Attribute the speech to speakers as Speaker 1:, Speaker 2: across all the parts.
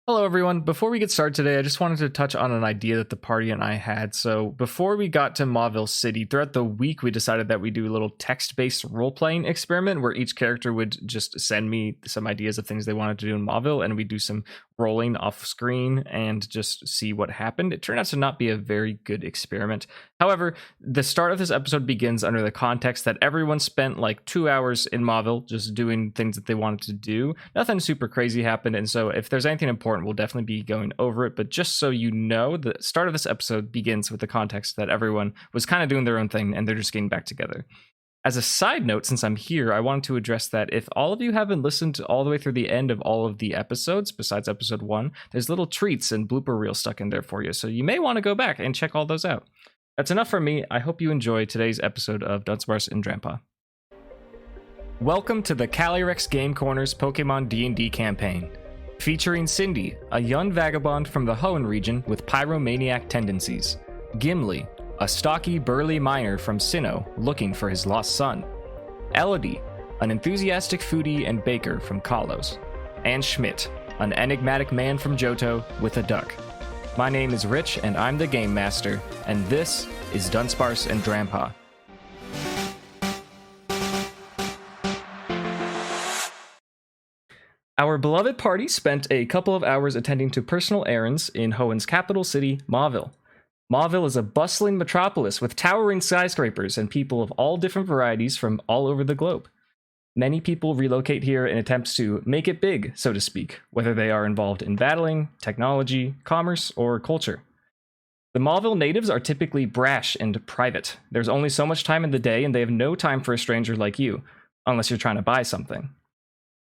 Speaker 1: Hello, everyone. Before we get started today, I just wanted to touch on an idea that the party and I had. So before we got to Mauville City, throughout the week, we decided that we do a little text-based role-playing experiment where each character would just send me some ideas of things they wanted to do in Mauville, and we do some rolling off screen and just see what happened. It turned out to not be a very good experiment. However, the start of this episode begins under the context that everyone spent like 2 hours in Mauville just doing things that they wanted to do. Nothing super crazy happened, and so if there's anything important, we'll definitely be going over it. But just so you know, the start of this episode begins with the context that everyone was kind of doing their own thing and they're just getting back together. As a side note, since I'm here, I wanted to address that if all of you haven't listened all the way through the end of all of the episodes, besides episode 1, there's little treats and blooper reels stuck in there for you, so you may want to go back and check all those out. That's enough for me. I hope you enjoy today's episode of Dunsparce Drampa. Welcome to the Calyrex Game Corner's Pokemon D&D campaign, featuring Cindy, a young vagabond from the Hoenn region with pyromaniac tendencies, Gimli, a stocky, burly miner from Sinnoh looking for his lost son, Elodie, an enthusiastic foodie and baker from Kalos, and Schmidt, an enigmatic man from Johto with a duck. My name is Rich, and I'm the Game Master, and this is Dunsparce and Drampa. Our beloved party spent a couple of hours attending to personal errands in Hoenn's capital city, Mauville. Mauville is a bustling metropolis with towering skyscrapers and people of all different varieties from all over the globe. Many people relocate here in attempts to make it big, so to speak, whether they are involved in battling, technology, commerce, or culture. The Mauville natives are typically brash and private. There's only so much time in the day, and they have no time for a stranger like you, unless you're trying to buy something.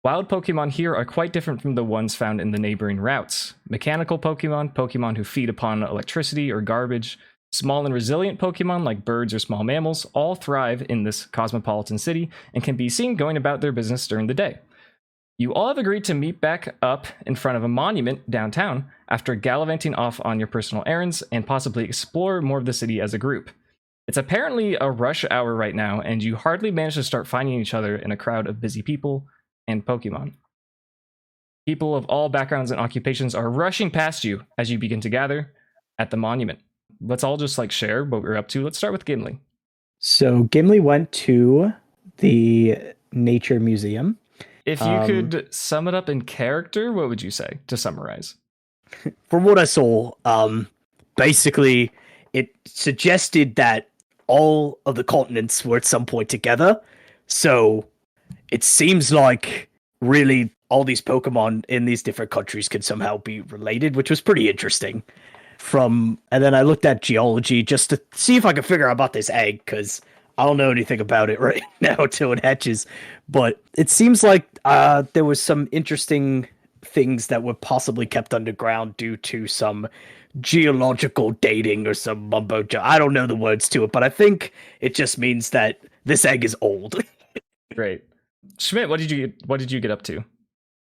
Speaker 1: Wild Pokemon here are quite different from the ones found in the neighboring routes. Mechanical Pokemon, Pokemon who feed upon electricity or garbage, small and resilient Pokemon like birds or small mammals all thrive in this cosmopolitan city and can be seen going about their business during the day. You all have agreed to meet back up in front of a monument downtown after gallivanting off on your personal errands and possibly explore more of the city as a group. It's apparently a rush hour right now, and you hardly manage to start finding each other in a crowd of busy people and Pokemon. People of all backgrounds and occupations are rushing past you as you begin to gather at the monument. Let's all just share what we're up to. Let's start with Gimli.
Speaker 2: So Gimli went to the Nature Museum.
Speaker 1: If you could sum it up in character, what would you say to summarize?
Speaker 2: From what I saw, basically it suggested that all of the continents were at some point together. So it seems like really all these Pokemon in these different countries can somehow be related, which was pretty interesting. And then I looked at geology just to see if I could figure out about this egg, because I don't know anything about it right now until it hatches. But it seems like there was some interesting things that were possibly kept underground due to some geological dating or some mumbo. I don't know the words to it, but I think it just means that this egg is old.
Speaker 1: Great. Schmidt, what did you get up to?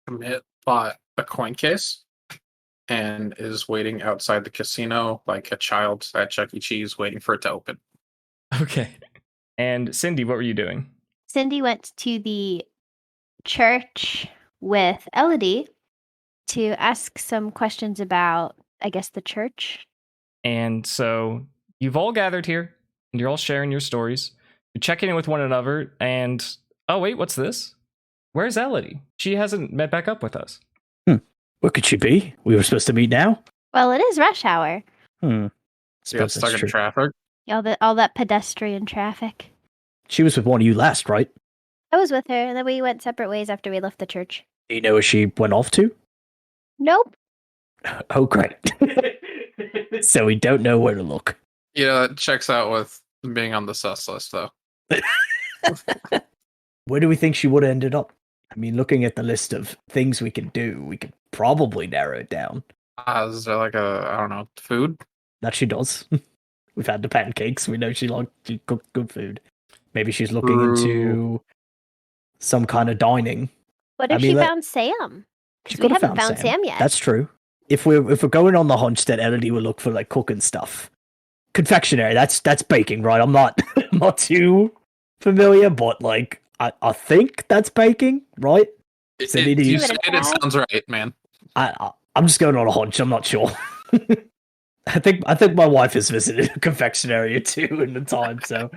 Speaker 3: Schmidt bought a coin case and is waiting outside the casino like a child at Chuck E. Cheese waiting for it to open.
Speaker 1: Okay. And Cindy, what were you doing?
Speaker 4: Cindy went to the church with Elodie to ask some questions about, I guess, the church.
Speaker 1: And so you've all gathered here, and you're all sharing your stories. You're checking in with one another, and oh wait, what's this? Where's Elodie? She hasn't met back up with us.
Speaker 2: Where could she be? We were supposed to meet now?
Speaker 4: Well, it is rush hour.
Speaker 3: She got stuck in traffic.
Speaker 4: All that pedestrian traffic.
Speaker 2: She was with one of you last, right?
Speaker 4: I was with her, and then we went separate ways after we left the church.
Speaker 2: Do you know where she went off to?
Speaker 4: Nope.
Speaker 2: Oh, great. So we don't know where to look.
Speaker 3: Yeah, that checks out with being on the sus list, though.
Speaker 2: Where do we think she would have ended up? I mean, looking at the list of things we can do, we could probably narrow it down.
Speaker 3: Is there I don't know, food?
Speaker 2: That she does. We've had the pancakes. We know she cooked good food. Maybe she's looking into some kind of dining.
Speaker 4: What if she found Sam? We haven't found Sam yet.
Speaker 2: That's true. If we're going on the hunch that Elodie will look for cooking stuff, confectionery. That's baking, right? I'm not too familiar, but I think that's baking, right?
Speaker 3: You said it sounds right, man.
Speaker 2: I'm just going on a hunch. I'm not sure. I think my wife has visited a confectionery or two in the time, so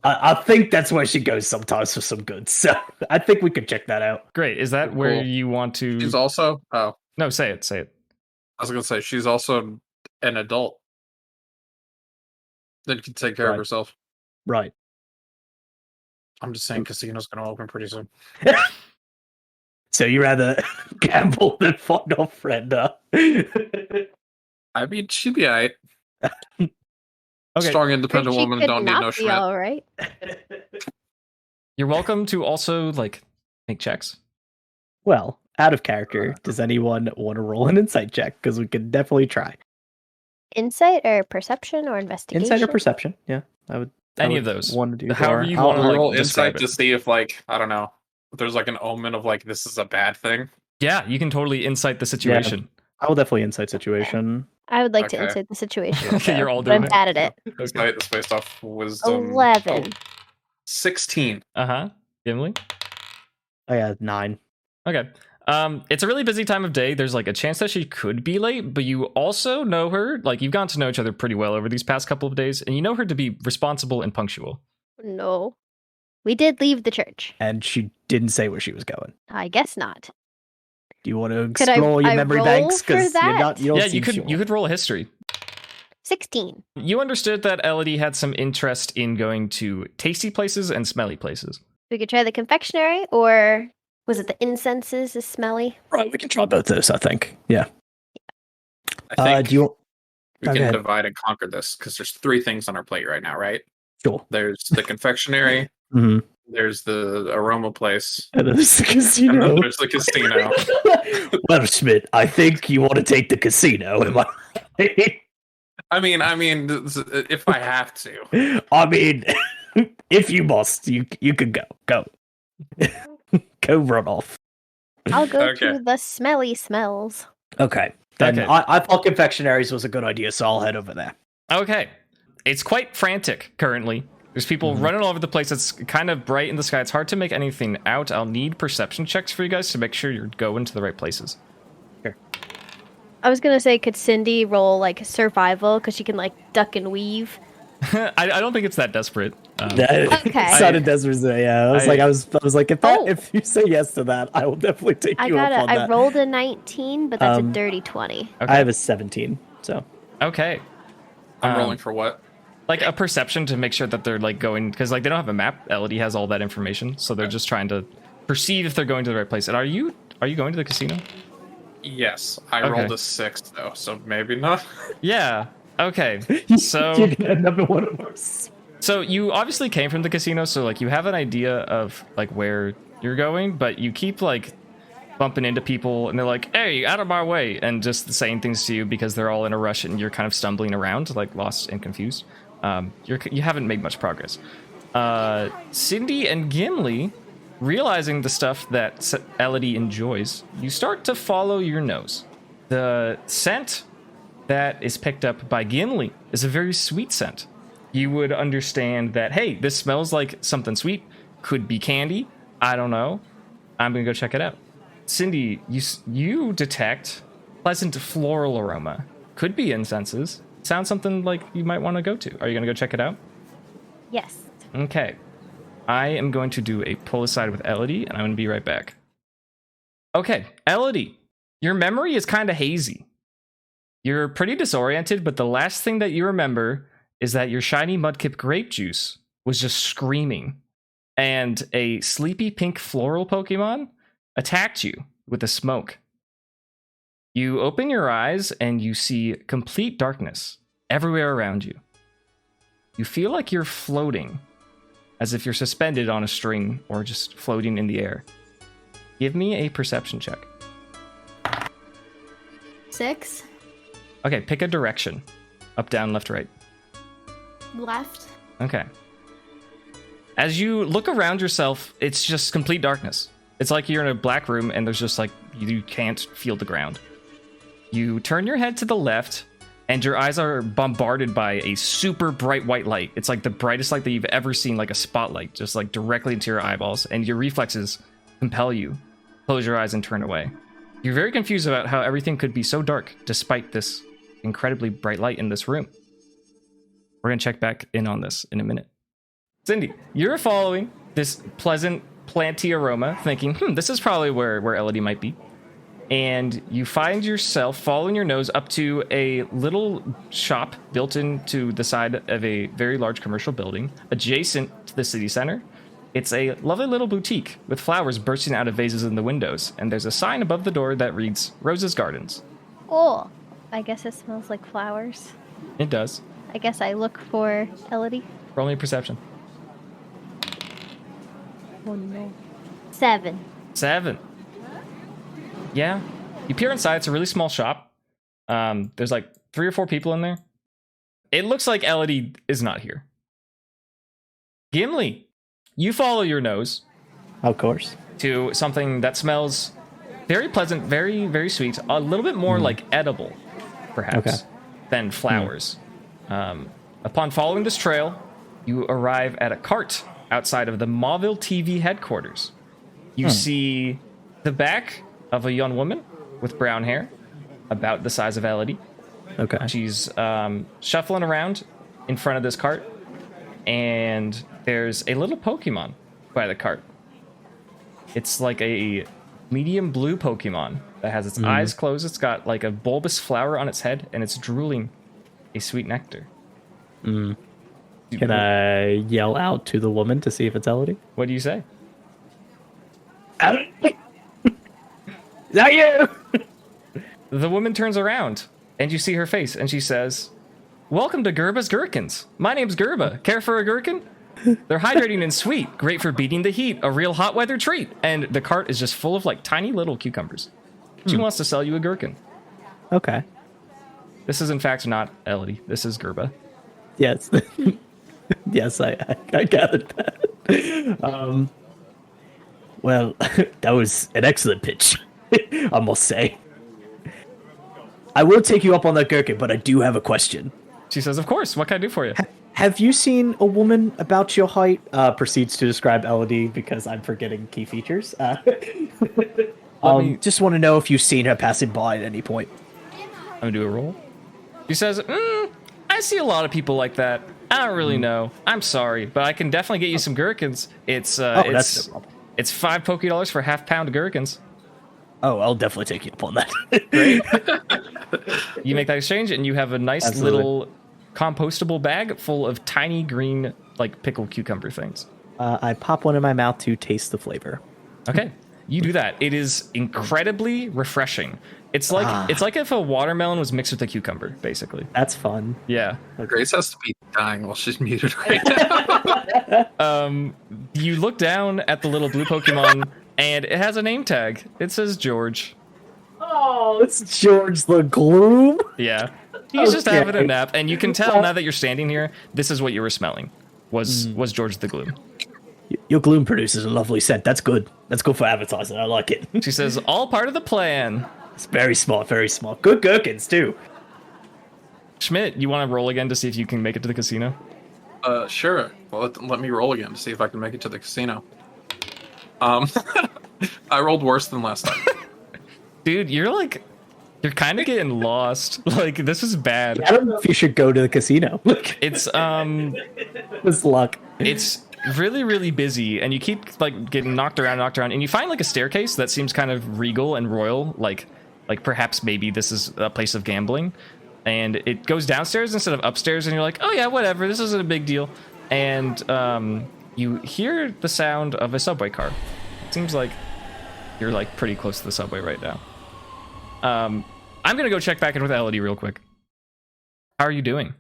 Speaker 2: I think that's where she goes sometimes for some goods. So I think we could check that out.
Speaker 1: Great. Is that where you want to?
Speaker 3: She's also. Oh,
Speaker 1: No, say it. Say it.
Speaker 3: I was gonna say she's also an adult that can take care of herself.
Speaker 2: Right.
Speaker 3: I'm just saying, casino's gonna open pretty soon.
Speaker 2: So you rather gamble than find our friend, huh?
Speaker 3: I mean, she'd be alright.
Speaker 1: Okay.
Speaker 3: Strong, independent woman. Don't need no Schmidt.
Speaker 4: All right.
Speaker 1: You're welcome to also like make checks.
Speaker 2: Well, out of character, does anyone want to roll an insight check? Because we could definitely try.
Speaker 4: Insight or perception or investigation?
Speaker 2: Insight or perception? Yeah, I would.
Speaker 1: Any of those.
Speaker 2: Want to do
Speaker 1: However
Speaker 2: or
Speaker 1: you
Speaker 3: I'll
Speaker 1: want to
Speaker 3: roll
Speaker 1: like
Speaker 3: insight
Speaker 1: describe
Speaker 3: to
Speaker 1: it.
Speaker 3: see if, like, I don't know, if there's like an omen of like this is a bad thing.
Speaker 1: Yeah, you can totally insight the situation.
Speaker 2: I will definitely insight situation.
Speaker 4: I would like to
Speaker 3: Okay.
Speaker 4: insight the situation.
Speaker 1: Okay,
Speaker 4: so,
Speaker 1: you're all
Speaker 4: but I'm
Speaker 1: doing it.
Speaker 4: bad at it.
Speaker 3: Insight is based off wisdom.
Speaker 4: 11.
Speaker 3: 16.
Speaker 1: Uh-huh. Gimli?
Speaker 2: Oh yeah, 9.
Speaker 1: Okay. It's a really busy time of day. There's like a chance that she could be late, but you also know her. Like you've gotten to know each other pretty well over these past couple of days, and you know her to be responsible and punctual.
Speaker 4: No. We did leave the church.
Speaker 2: And she didn't say where she was going.
Speaker 4: I guess not.
Speaker 2: Do you want to
Speaker 4: Could I-
Speaker 2: explore your
Speaker 4: I
Speaker 2: memory
Speaker 4: roll
Speaker 2: banks?
Speaker 4: for
Speaker 2: Because you're
Speaker 4: that?
Speaker 2: not. You don't
Speaker 1: Yeah,
Speaker 2: seem
Speaker 1: you could roll a history.
Speaker 4: 16.
Speaker 1: You understood that Elodie had some interest in going to tasty places and smelly places.
Speaker 4: We could try the confectionery, or was it the incenses is smelly?
Speaker 2: Right, we can try both those. I think. Yeah.
Speaker 3: I think
Speaker 2: Do you?
Speaker 3: we
Speaker 2: go
Speaker 3: can
Speaker 2: ahead.
Speaker 3: divide and conquer this because there's 3 things on our plate right now, right?
Speaker 2: Sure.
Speaker 3: There's the confectionery,
Speaker 2: Mm-hmm.
Speaker 3: there's the aroma place,
Speaker 2: And then there's the
Speaker 3: and then
Speaker 2: casino.
Speaker 3: there's the casino.
Speaker 2: Well, Schmidt, I think you want to take the casino. Am I right?
Speaker 3: I mean, if I have to.
Speaker 2: I mean, if you must, you could go. Go run off.
Speaker 4: I'll go
Speaker 3: Okay.
Speaker 4: to the smelly smells.
Speaker 2: Okay. Then
Speaker 1: Okay.
Speaker 2: I thought confectionaries was a good idea, so I'll head over there.
Speaker 1: Okay. It's quite frantic currently. There's people running all over the place. It's kind of bright in the sky. It's hard to make anything out. I'll need perception checks for you guys to make sure you're going to the right places.
Speaker 4: I was going to say, could Cindy roll like survival because she can like duck and weave?
Speaker 1: I don't think it's that desperate.
Speaker 4: Okay.
Speaker 2: Sounded desperate. Yeah, I was like,
Speaker 4: Oh.
Speaker 2: if you say yes to that, I will definitely take
Speaker 4: I
Speaker 2: you up on
Speaker 4: I
Speaker 2: that.
Speaker 4: rolled a 19, but that's a
Speaker 2: Um,
Speaker 4: dirty 20.
Speaker 1: Okay.
Speaker 2: I have a 17, so
Speaker 1: Okay.
Speaker 3: I'm
Speaker 1: Um,
Speaker 3: rolling for what?
Speaker 1: Like a perception to make sure that they're like going, because like they don't have a map. Elodie has all that information, so they're just trying to perceive if they're going to the right place. And are you going to the casino?
Speaker 3: Yes, I
Speaker 1: Okay.
Speaker 3: rolled a 6 though, so maybe not.
Speaker 1: Yeah. Okay. So
Speaker 2: you're gonna end up in one of ours.
Speaker 1: so you obviously came from the casino, so like you have an idea of like where you're going, but you keep like bumping into people and they're like, "Hey, out of my way," and just saying things to you because they're all in a rush and you're kind of stumbling around, like lost and confused. You haven't made much progress. Cindy and Gimli, realizing the stuff that Elodie enjoys, you start to follow your nose. The scent that is picked up by Gimli is a very sweet scent. You would understand that, hey, this smells like something sweet. Could be candy. I don't know. I'm going to go check it out. Cindy, you detect pleasant floral aroma. Could be incenses. Sounds something like you might want to go to. Are you going to go check it out?
Speaker 4: Yes.
Speaker 1: Okay. I am going to do a pull aside with Elodie, and I'm going to be right back. Okay, Elodie, your memory is kind of hazy. You're pretty disoriented, but the last thing that you remember is that your shiny Mudkip grape juice was just screaming, and a sleepy pink floral Pokemon attacked you with a smoke. You open your eyes and you see complete darkness everywhere around you. You feel like you're floating, as if you're suspended on a string or just floating in the air. Give me a perception check.
Speaker 5: 6.
Speaker 1: Okay, pick a direction. Up, down, left, right.
Speaker 5: Left.
Speaker 1: Okay. As you look around yourself, it's just complete darkness. It's like you're in a black room and there's just like, you can't feel the ground. You turn your head to the left and your eyes are bombarded by a super bright white light. It's like the brightest light that you've ever seen, like a spotlight, just like directly into your eyeballs, and your reflexes compel you. Close your eyes and turn away. You're very confused about how everything could be so dark despite this incredibly bright light in this room. We're going to check back in on this in a minute. Cindy, you're following this pleasant planty aroma, thinking, this is probably where Elodie might be. And you find yourself following your nose up to a little shop built into the side of a very large commercial building adjacent to the city center. It's a lovely little boutique with flowers bursting out of vases in the windows, and there's a sign above the door that reads Rose's Gardens.
Speaker 4: Oh, I guess it smells like flowers.
Speaker 1: It does.
Speaker 4: I guess I look for Elodie.
Speaker 1: Roll me perception.
Speaker 4: Oh no. 7.
Speaker 1: 7. Yeah. You peer inside. It's a really small shop. There's like 3 or 4 people in there. It looks like Elodie is not here. Gimli, you follow your nose.
Speaker 2: Of course.
Speaker 1: To something that smells very pleasant, very, very sweet. A little bit more like edible, perhaps, than flowers. Upon following this trail, you arrive at a cart outside of the Mauville TV headquarters. You see the back of a young woman with brown hair, about the size of Elodie.
Speaker 2: Okay.
Speaker 1: She's shuffling around in front of this cart, and there's a little Pokemon by the cart. It's like a medium blue Pokemon that has its eyes closed. It's got like a bulbous flower on its head, and it's drooling a sweet nectar.
Speaker 2: Can I yell out to the woman to see if it's Elodie?
Speaker 1: What do you say?
Speaker 2: Is that you?
Speaker 1: The woman turns around, and you see her face, and she says, "Welcome to Gerba's Gherkins. My name's Gerba. Care for a gherkin? They're hydrating and sweet, great for beating the heat, a real hot weather treat." And the cart is just full of like tiny little cucumbers. She wants to sell you a gherkin.
Speaker 2: Okay.
Speaker 1: This is in fact not Elodie. This is Gerba.
Speaker 2: Yes. Yes, I gathered that. Well, that was an excellent pitch, I must say. I will take you up on that gherkin, but I do have a question.
Speaker 1: She says, "Of course. What can I do for you?"
Speaker 2: Have you seen a woman about your height? Proceeds to describe Elodie because I'm forgetting key features. Just want to know if you've seen her passing by at any point.
Speaker 1: I'm gonna do a roll. She says, "I see a lot of people like that. I don't really know. I'm sorry, but I can definitely get you some gherkins. It's
Speaker 2: that's no problem.
Speaker 1: It's $5 Poké for half-pound gherkins."
Speaker 2: Oh, I'll definitely take you up on that.
Speaker 1: Great. You make that exchange, and you have a nice little compostable bag full of tiny green, like pickled cucumber things.
Speaker 2: I pop one in my mouth to taste the flavor.
Speaker 1: Okay, you do that. It is incredibly refreshing. It's like if a watermelon was mixed with a cucumber, basically.
Speaker 2: That's fun.
Speaker 1: Yeah.
Speaker 3: Grace has to be dying while she's muted right now.
Speaker 1: You look down at the little blue Pokemon, and it has a name tag. It says George.
Speaker 2: Oh, it's George the Gloom.
Speaker 1: Yeah. He's just
Speaker 2: Okay.
Speaker 1: having a nap, and you can tell now that you're standing here, this is what you were smelling. Was George the Gloom.
Speaker 2: Your gloom produces a lovely scent. That's good. That's good for advertising. I like it.
Speaker 1: She says, "All part of the plan."
Speaker 2: It's very smart, very smart. Good gherkins, too.
Speaker 1: Schmidt, you want to roll again to see if you can make it to the casino?
Speaker 3: Sure. Well, let me roll again to see if I can make it to the casino. I rolled worse than last time.
Speaker 1: Dude, you're kind of getting lost. Like, this is bad.
Speaker 2: I don't know if you should go to the casino.
Speaker 1: It's,
Speaker 2: It's luck.
Speaker 1: it's really, really busy, and you keep, like, getting knocked around, and you find, like, a staircase that seems kind of regal and royal, like perhaps maybe this is a place of gambling, and it goes downstairs instead of upstairs, and you're like, oh yeah, whatever, this isn't a big deal, and you hear the sound of a subway car. It seems like you're, like, pretty close to the subway right now. I'm gonna go check back in with Elodie real quick. How are you doing?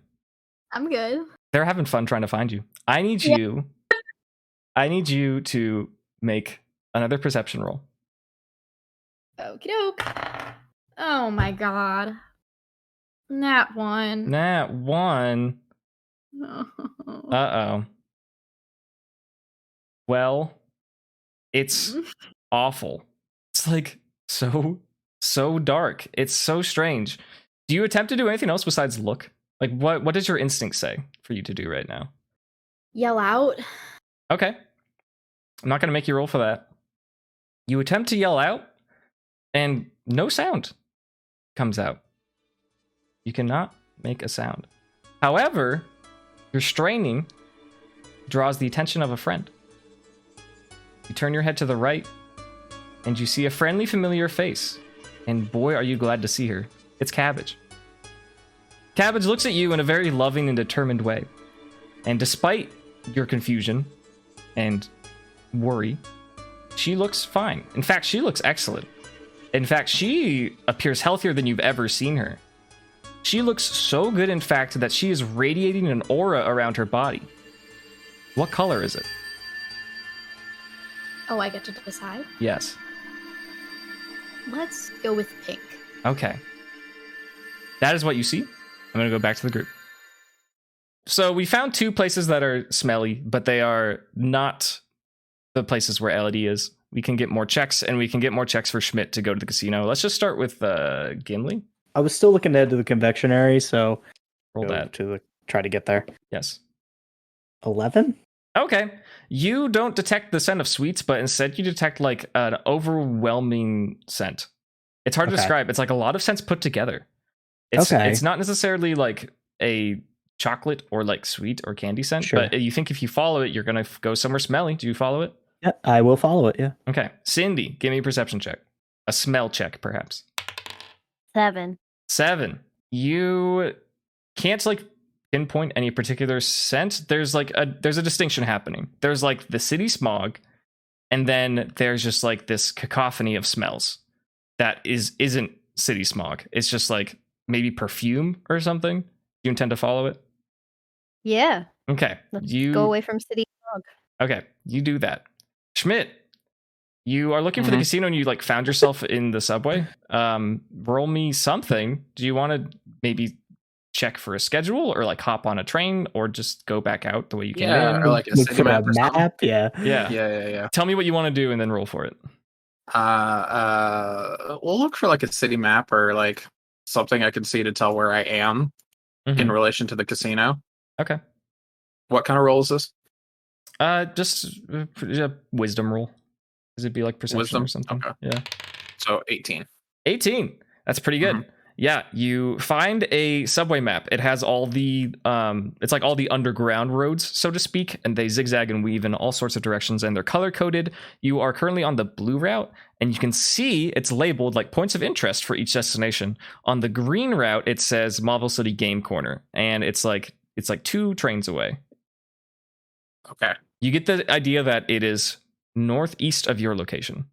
Speaker 5: I'm good.
Speaker 1: They're having fun trying to find you. I need you to make another perception roll.
Speaker 5: Okie doke. Oh my god. Nat 1.
Speaker 1: Nat 1. Uh-oh. Well, it's awful. It's like so dark. It's so strange. Do you attempt to do anything else besides look? Like, what does your instinct say for you to do right now?
Speaker 5: Yell out.
Speaker 1: Okay. I'm not going to make you roll for that. You attempt to yell out, and no sound comes out. You cannot make a sound. However, your straining draws the attention of a friend. You turn your head to the right, and you see a friendly, familiar face. And boy, are you glad to see her. It's Cabbage. Cabbage looks at you in a very loving and determined way. And despite your confusion and worry, she looks fine. In fact, she looks excellent. In fact, she appears healthier than you've ever seen her. She looks so good, in fact, that she is radiating an aura around her body. What color is it?
Speaker 5: Oh, I get to decide?
Speaker 1: Yes.
Speaker 5: Let's go with pink.
Speaker 1: Okay. That is what you see. I'm going to go back to the group. So we found 2 places that are smelly, but they are not the places where Elodie is. We can get more checks, and we can get more checks for Schmidt to go to the casino. Let's just start with Gimli.
Speaker 2: I was still looking ahead to the convectionary, so
Speaker 1: Roll that.
Speaker 2: try to get there.
Speaker 1: Yes.
Speaker 2: 11?
Speaker 1: Okay. You don't detect the scent of sweets, but instead you detect like an overwhelming scent. It's hard to describe. It's like a lot of scents put together. It's not necessarily like a chocolate or like sweet or candy scent, but you think if you follow it, you're going to go somewhere smelly. Do you follow it?
Speaker 2: Yeah, I will follow it, yeah.
Speaker 1: Okay. Cindy, give me a perception check. A smell check, perhaps.
Speaker 4: 7.
Speaker 1: You can't like pinpoint any particular scent. There's a distinction happening. There's like the city smog, and then there's just like this cacophony of smells that isn't city smog. It's just like maybe perfume or something. Do you intend to follow it?
Speaker 4: Yeah.
Speaker 1: Okay.
Speaker 4: Let's go away from city smog.
Speaker 1: Okay, you do that. Schmidt, you are looking for the casino and you like found yourself in the subway. Roll me something. Do you want to maybe check for a schedule or like hop on a train or just go back out the way you came in?
Speaker 3: Or like a
Speaker 2: Look
Speaker 3: city
Speaker 2: for
Speaker 3: map
Speaker 2: a
Speaker 3: or something.
Speaker 2: map, yeah.
Speaker 3: Yeah.
Speaker 1: Tell me what you want to do and then roll for it.
Speaker 3: We'll look for like a city map or like something I can see to tell where I am in relation to the casino.
Speaker 1: Okay.
Speaker 3: What kind of roll is this?
Speaker 1: Just a wisdom roll. Does it be like perception or something?
Speaker 3: Okay.
Speaker 1: Yeah.
Speaker 3: So 18.
Speaker 1: 18. That's pretty good. Yeah, you find a subway map. It has all the it's like all the underground roads, so to speak, and they zigzag and weave in all sorts of directions, and they're color coded. You are currently on the blue route, and you can see it's labeled like points of interest for each destination. On the green route, it says Mauville City Game Corner, and it's like 2 trains away.
Speaker 3: Okay.
Speaker 1: You get the idea that it is northeast of your location.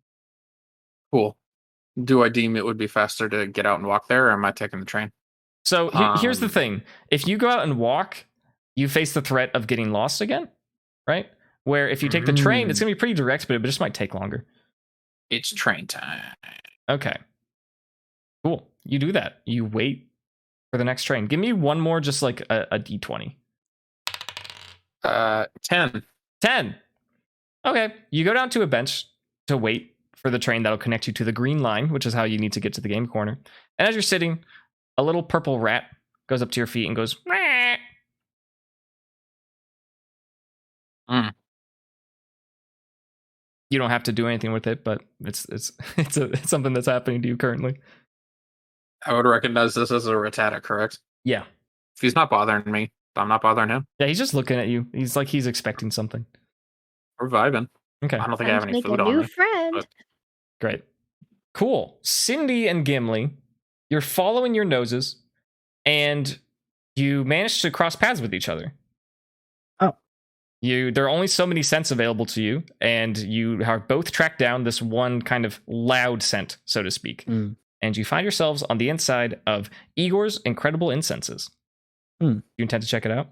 Speaker 3: Cool. Do I deem it would be faster to get out and walk there, or am I taking the train?
Speaker 1: So here's the thing. If you go out and walk, you face the threat of getting lost again, right? Where if you take the train, it's going to be pretty direct, but it just might take longer.
Speaker 3: It's train time.
Speaker 1: Okay. Cool. You do that. You wait for the next train. Give me one more, just like a D20.
Speaker 3: 10.
Speaker 1: 10. Okay. You go down to a bench to wait for the train that'll connect you to the green line, which is how you need to get to the game corner. And as you're sitting, a little purple rat goes up to your feet and goes, "Meh." You don't have to do anything with it, but it's something that's happening to you currently.
Speaker 3: I would recognize this as a Rattata, correct?
Speaker 1: Yeah.
Speaker 3: If he's not bothering me, I'm not bothering him.
Speaker 1: Yeah, he's just looking at you. He's like he's expecting something.
Speaker 3: We're vibing.
Speaker 1: Okay.
Speaker 3: I don't think I have any
Speaker 4: Make
Speaker 3: food
Speaker 4: a
Speaker 3: on
Speaker 4: new
Speaker 3: me.
Speaker 4: friend.
Speaker 3: but-
Speaker 1: Great. Cool. Cindy and Gimli, you're following your noses, and you manage to cross paths with each other.
Speaker 2: Oh.
Speaker 1: There are only so many scents available to you, and you are both tracked down this one kind of loud scent, so to speak. And you find yourselves on the inside of Igor's Incredible Incenses. You intend to check it out?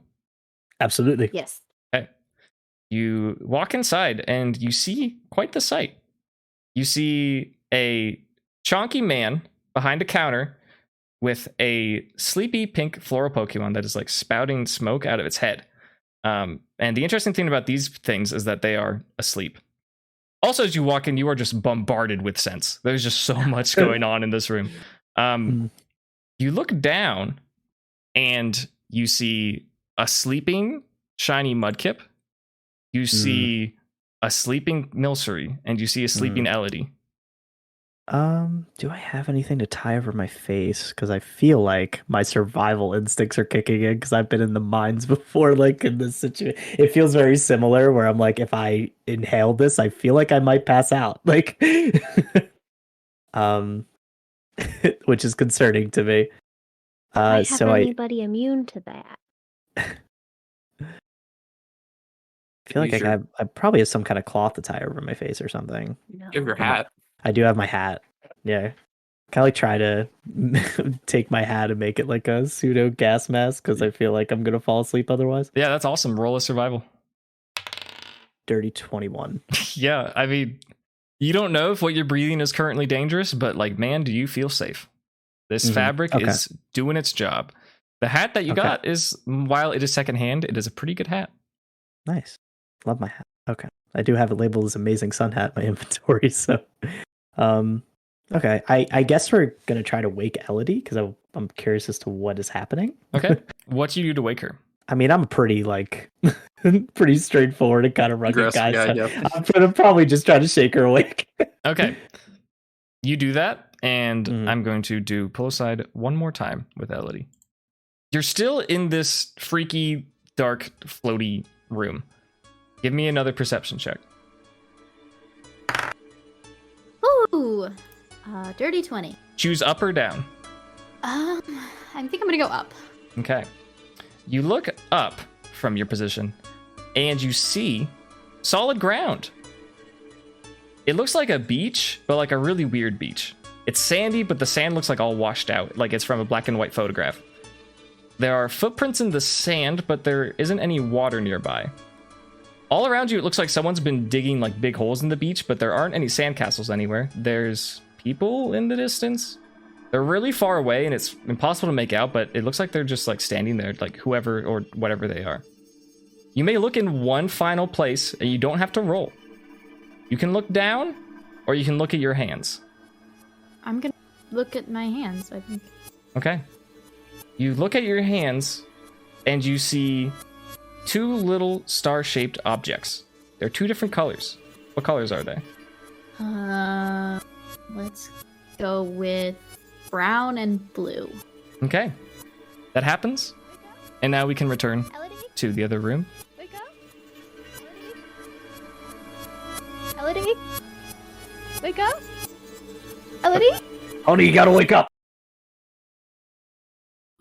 Speaker 2: Absolutely.
Speaker 4: Yes.
Speaker 1: Okay. You walk inside, and you see quite the sight. You see a chonky man behind a counter with a sleepy pink floral Pokemon that is like spouting smoke out of its head. And the interesting thing about these things is that they are asleep. Also, as you walk in, you are just bombarded with scents. There's just so much going on in this room. You look down and you see a sleeping shiny Mudkip. You see a sleeping Milcery, and you see a sleeping Elodie.
Speaker 2: Do I have anything to tie over my face? Because I feel like my survival instincts are kicking in because I've been in the mines before, like in this situation. It feels very similar where I'm like, if I inhale this, I feel like I might pass out. Like, um, which is concerning to me.
Speaker 4: I have
Speaker 2: So I
Speaker 4: anybody immune to that?
Speaker 2: feel like
Speaker 3: Use your-
Speaker 2: I probably have some kind of cloth to tie over my face or something.
Speaker 4: No.
Speaker 3: You have your hat.
Speaker 2: I do have my hat. Yeah. Kind of like try to take my hat and make it like a pseudo gas mask because I feel like I'm going to fall asleep otherwise.
Speaker 1: Yeah, that's awesome. Roll a survival.
Speaker 2: Dirty 21.
Speaker 1: Yeah, I mean, you don't know if what you're breathing is currently dangerous, but like, man, do you feel safe? This
Speaker 2: Mhm.
Speaker 1: fabric
Speaker 2: Okay.
Speaker 1: is doing its job. The hat that you
Speaker 2: Okay.
Speaker 1: got is, while it is secondhand, it is a pretty good hat.
Speaker 2: Nice. Love my hat. Okay. I do have it labeled as Amazing Sun Hat in my inventory. So, okay. I guess we're going to try to wake Elodie because I'm curious as to what is happening.
Speaker 1: Okay. What do you do to wake her?
Speaker 2: I mean, I'm pretty pretty straightforward and kind of rugged
Speaker 3: Aggressive
Speaker 2: guy.
Speaker 3: guy,
Speaker 2: So
Speaker 3: yeah.
Speaker 2: I'm gonna probably just try to shake her awake.
Speaker 1: Okay. You do that, and
Speaker 2: Mhm.
Speaker 1: I'm going to do pull aside one more time with Elodie. You're still in this freaky, dark, floaty room. Give me another perception check.
Speaker 5: Ooh, dirty 20.
Speaker 1: Choose up or down.
Speaker 5: I think I'm gonna go up.
Speaker 1: Okay. You look up from your position, and you see solid ground. It looks like a beach, but like a really weird beach. It's sandy, but the sand looks like all washed out, like it's from a black and white photograph. There are footprints in the sand, but there isn't any water nearby. All around you, it looks like someone's been digging like big holes in the beach, but there aren't any sandcastles anywhere. There's people in the distance. They're really far away, and it's impossible to make out, but it looks like they're just like standing there, like whoever or whatever they are. You may look in one final place, and you don't have to roll. You can look down, or you can look at your hands.
Speaker 5: I'm gonna look at my hands, I think.
Speaker 1: Okay. You look at your hands, and you see two little star-shaped objects. They're two different colors. What colors are they?
Speaker 5: Let's go with brown and blue.
Speaker 1: Okay. That happens. And now we can return
Speaker 4: Elodie,
Speaker 1: to the other room.
Speaker 4: wake up. Elodie, wake up. Elodie,
Speaker 2: Honey, you gotta wake up.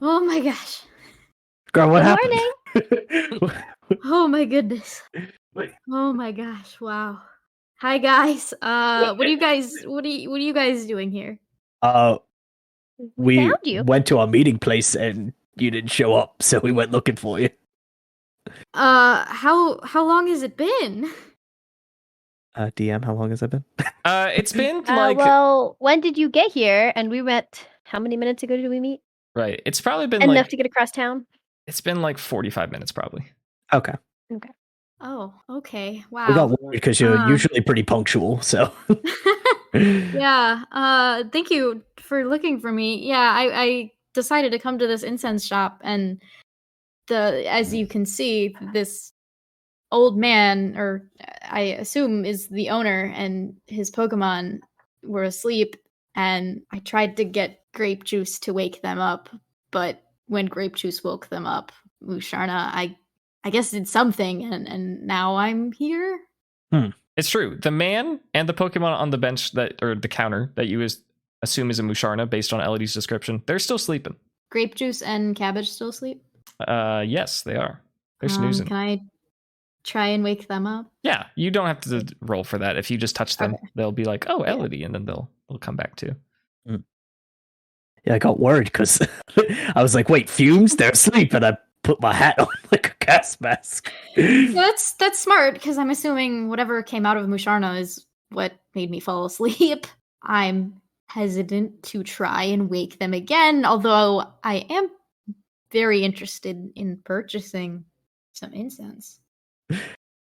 Speaker 5: Oh my gosh.
Speaker 2: Girl, what
Speaker 4: good
Speaker 2: happened?
Speaker 4: morning.
Speaker 5: Oh my goodness.
Speaker 2: Wait.
Speaker 5: Oh my gosh. Wow. Hi guys. What are you guys doing here?
Speaker 2: We
Speaker 4: found you.
Speaker 2: went to our meeting place and you didn't show up, so we went looking for you.
Speaker 5: How long has it been?
Speaker 2: DM, how long has that been?
Speaker 1: It's been like
Speaker 4: well, when did you get here? And we met. How many minutes ago did we meet?
Speaker 1: right. It's probably been
Speaker 4: Enough
Speaker 1: like
Speaker 4: to get across town.
Speaker 1: it's been like 45 minutes probably.
Speaker 2: Okay.
Speaker 5: Oh, okay.
Speaker 2: We got
Speaker 5: Wow.
Speaker 2: worried because you're
Speaker 5: Uh.
Speaker 2: usually pretty punctual, so.
Speaker 5: Yeah. Thank you for looking for me. Yeah, I decided to come to this incense shop, and as you can see, this old man, or I assume is the owner, and his Pokemon were asleep, and I tried to get grape juice to wake them up, but when grape juice woke them up, Musharna, I guess did something, and now I'm here.
Speaker 1: It's true. The man and the Pokemon on the bench or the counter that you assume is a Musharna based on Elodie's description, they're still sleeping.
Speaker 5: Grape juice and cabbage still asleep?
Speaker 1: Yes, they are. They're snoozing.
Speaker 5: Can I try and wake them up?
Speaker 1: Yeah, you don't have to roll for that. If you just touch them,
Speaker 5: Okay.
Speaker 1: they'll be like, "Oh, Elodie," and then they'll come back too.
Speaker 2: Yeah, I got worried because I was like, wait, fumes? They're asleep. And I put my hat on like a gas mask.
Speaker 5: That's smart, because I'm assuming whatever came out of Musharna is what made me fall asleep. I'm hesitant to try and wake them again, although I am very interested in purchasing some incense.
Speaker 2: I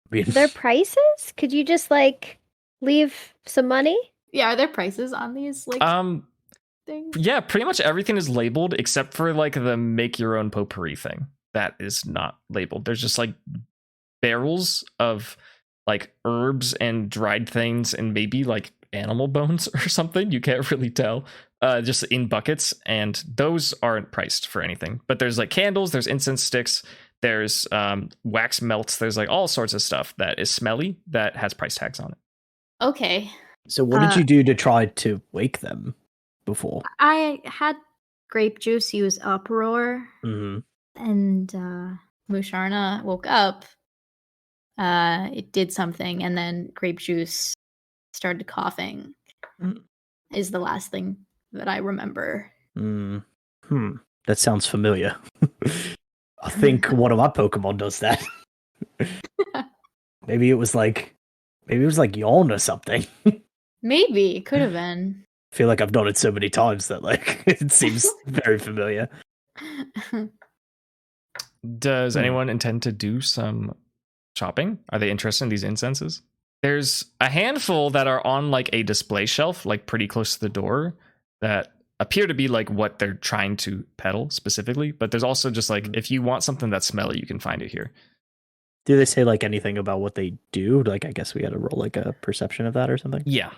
Speaker 2: mean,
Speaker 4: Their prices? Could you just like leave some money?
Speaker 5: Yeah, are there prices on these things?
Speaker 1: Yeah, pretty much everything is labeled except for like the make your own potpourri thing. That is not labeled. There's just like barrels of like herbs and dried things and maybe like animal bones or something. You can't really tell. Just in buckets, and those aren't priced for anything. But there's like candles, there's incense sticks, there's wax melts, there's like all sorts of stuff that is smelly that has price tags on it.
Speaker 5: Okay.
Speaker 2: So what did you do to try to wake them before?
Speaker 5: I had grape juice use uproar,
Speaker 2: Mm-hmm.
Speaker 5: and Musharna woke up. It did something, and then grape juice started coughing. Is the last thing that I remember.
Speaker 2: That sounds familiar. I think one of my Pokemon does that. Maybe it was like yawn or something.
Speaker 5: Maybe it could have been.
Speaker 2: I feel like I've done it so many times that like it seems very familiar.
Speaker 1: Does anyone intend to do some shopping? Are they interested in these incenses? There's a handful that are on like a display shelf, like pretty close to the door, that appear to be like what they're trying to peddle specifically. But there's also just like, if you want something that's smelly, you can find it here.
Speaker 2: Do they say like anything about what they do? Like, I guess we had to roll like a perception of that or something.
Speaker 1: Yeah.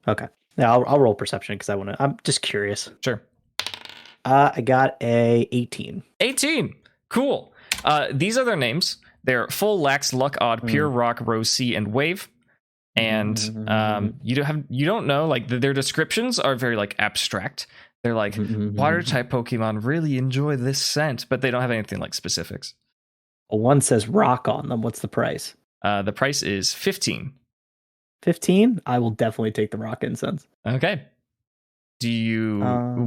Speaker 2: Okay. Yeah, I'll roll perception because I'm just curious.
Speaker 1: Sure.
Speaker 2: I got a 18.
Speaker 1: 18. Cool. These are their names. They're Full, Lax, Luck, Odd, Pure, Rock, Rose, Sea, and Wave. And you don't know, like their descriptions are very like abstract. They're like water type Pokemon really enjoy this scent, but they don't have anything like specifics.
Speaker 2: One says rock on them. What's the price?
Speaker 1: The price is 15.
Speaker 2: 15? I will definitely take the rock incense.
Speaker 1: Okay. Do you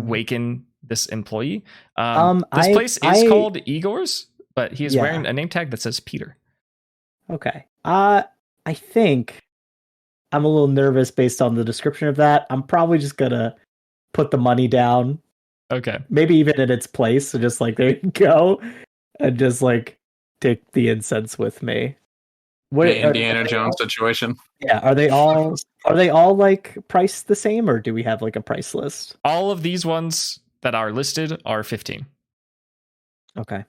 Speaker 1: waken this employee? This place is called Igor's, but he is wearing a name tag that says Peter.
Speaker 2: Okay. I think I'm a little nervous based on the description of that. I'm probably just gonna put the money down.
Speaker 1: Okay.
Speaker 2: Maybe even in its place. So just like, there you go. And just like take the incense with me.
Speaker 3: What Indiana Jones situation?
Speaker 2: Yeah. Are they all like priced the same, or do we have like a price list?
Speaker 1: All of these ones that are listed are 15.
Speaker 2: Okay.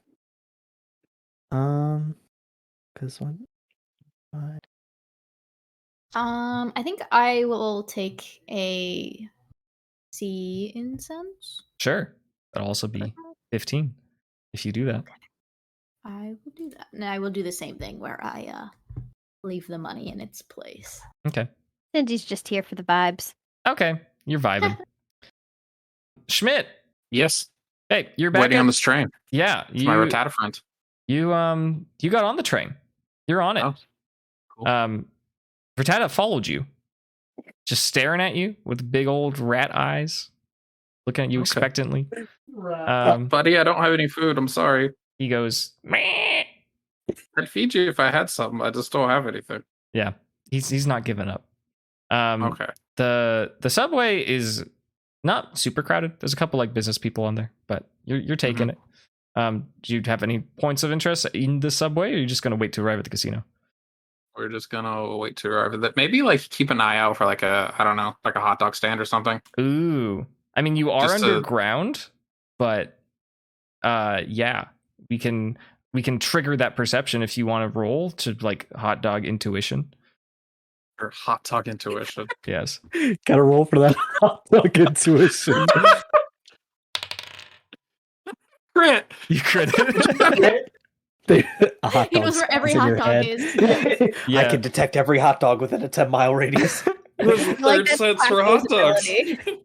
Speaker 2: Because one.
Speaker 5: I think I will take a sea incense.
Speaker 1: Sure. That'll also be 15 if you do that.
Speaker 5: Okay. I will do that. And I will do the same thing where I leave the money in its place.
Speaker 1: Okay.
Speaker 4: Cindy's just here for the vibes.
Speaker 1: Okay. You're vibing. Schmidt.
Speaker 3: Yes.
Speaker 1: Hey, you're back.
Speaker 3: Waiting on this train.
Speaker 1: Yeah.
Speaker 3: It's my Rattata friend.
Speaker 1: You got on the train. You're on it.
Speaker 3: Oh, cool.
Speaker 1: Rattata followed you. Just staring at you with big old rat eyes. Looking at you expectantly.
Speaker 3: Buddy, I don't have any food. I'm sorry.
Speaker 1: He goes, meh.
Speaker 3: I'd feed you if I had something. I just don't have anything.
Speaker 1: Yeah. He's not giving up.
Speaker 3: Okay.
Speaker 1: The subway is not super crowded. There's a couple like business people on there, but you're taking it. Do you have any points of interest in the subway, or are you just gonna wait to arrive at the casino?
Speaker 3: We're just gonna wait to arrive at that. Maybe like keep an eye out for like a hot dog stand or something.
Speaker 1: Ooh. I mean, you are
Speaker 3: Just
Speaker 1: underground, but yeah, we can trigger that perception if you want to roll to like hot dog intuition.
Speaker 3: Or hot dog intuition.
Speaker 1: Yes.
Speaker 2: Gotta roll for that hot dog intuition.
Speaker 3: Crit.
Speaker 1: You crit it.
Speaker 2: A hot
Speaker 5: He
Speaker 2: dog
Speaker 5: knows where every
Speaker 2: spawns in
Speaker 5: hot
Speaker 2: your
Speaker 5: dog
Speaker 2: head.
Speaker 5: is.
Speaker 1: Yeah.
Speaker 2: I can detect every hot dog within a 10-mile radius.
Speaker 3: Third sense for hot dogs.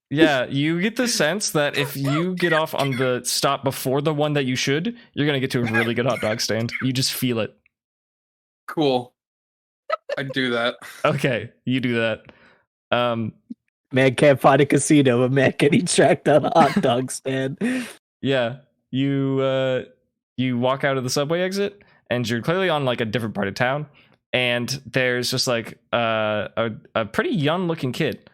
Speaker 1: Yeah, you get the sense that if you get off on the stop before the one that you should, you're gonna get to a really good hot dog stand. You just feel it.
Speaker 3: Cool. I'd do that.
Speaker 1: Okay, you do that.
Speaker 2: Man can't find a casino, but man can eat track down a hot dog stand.
Speaker 1: Yeah, you walk out of the subway exit, and you're clearly on like a different part of town. And there's just like a pretty young looking kid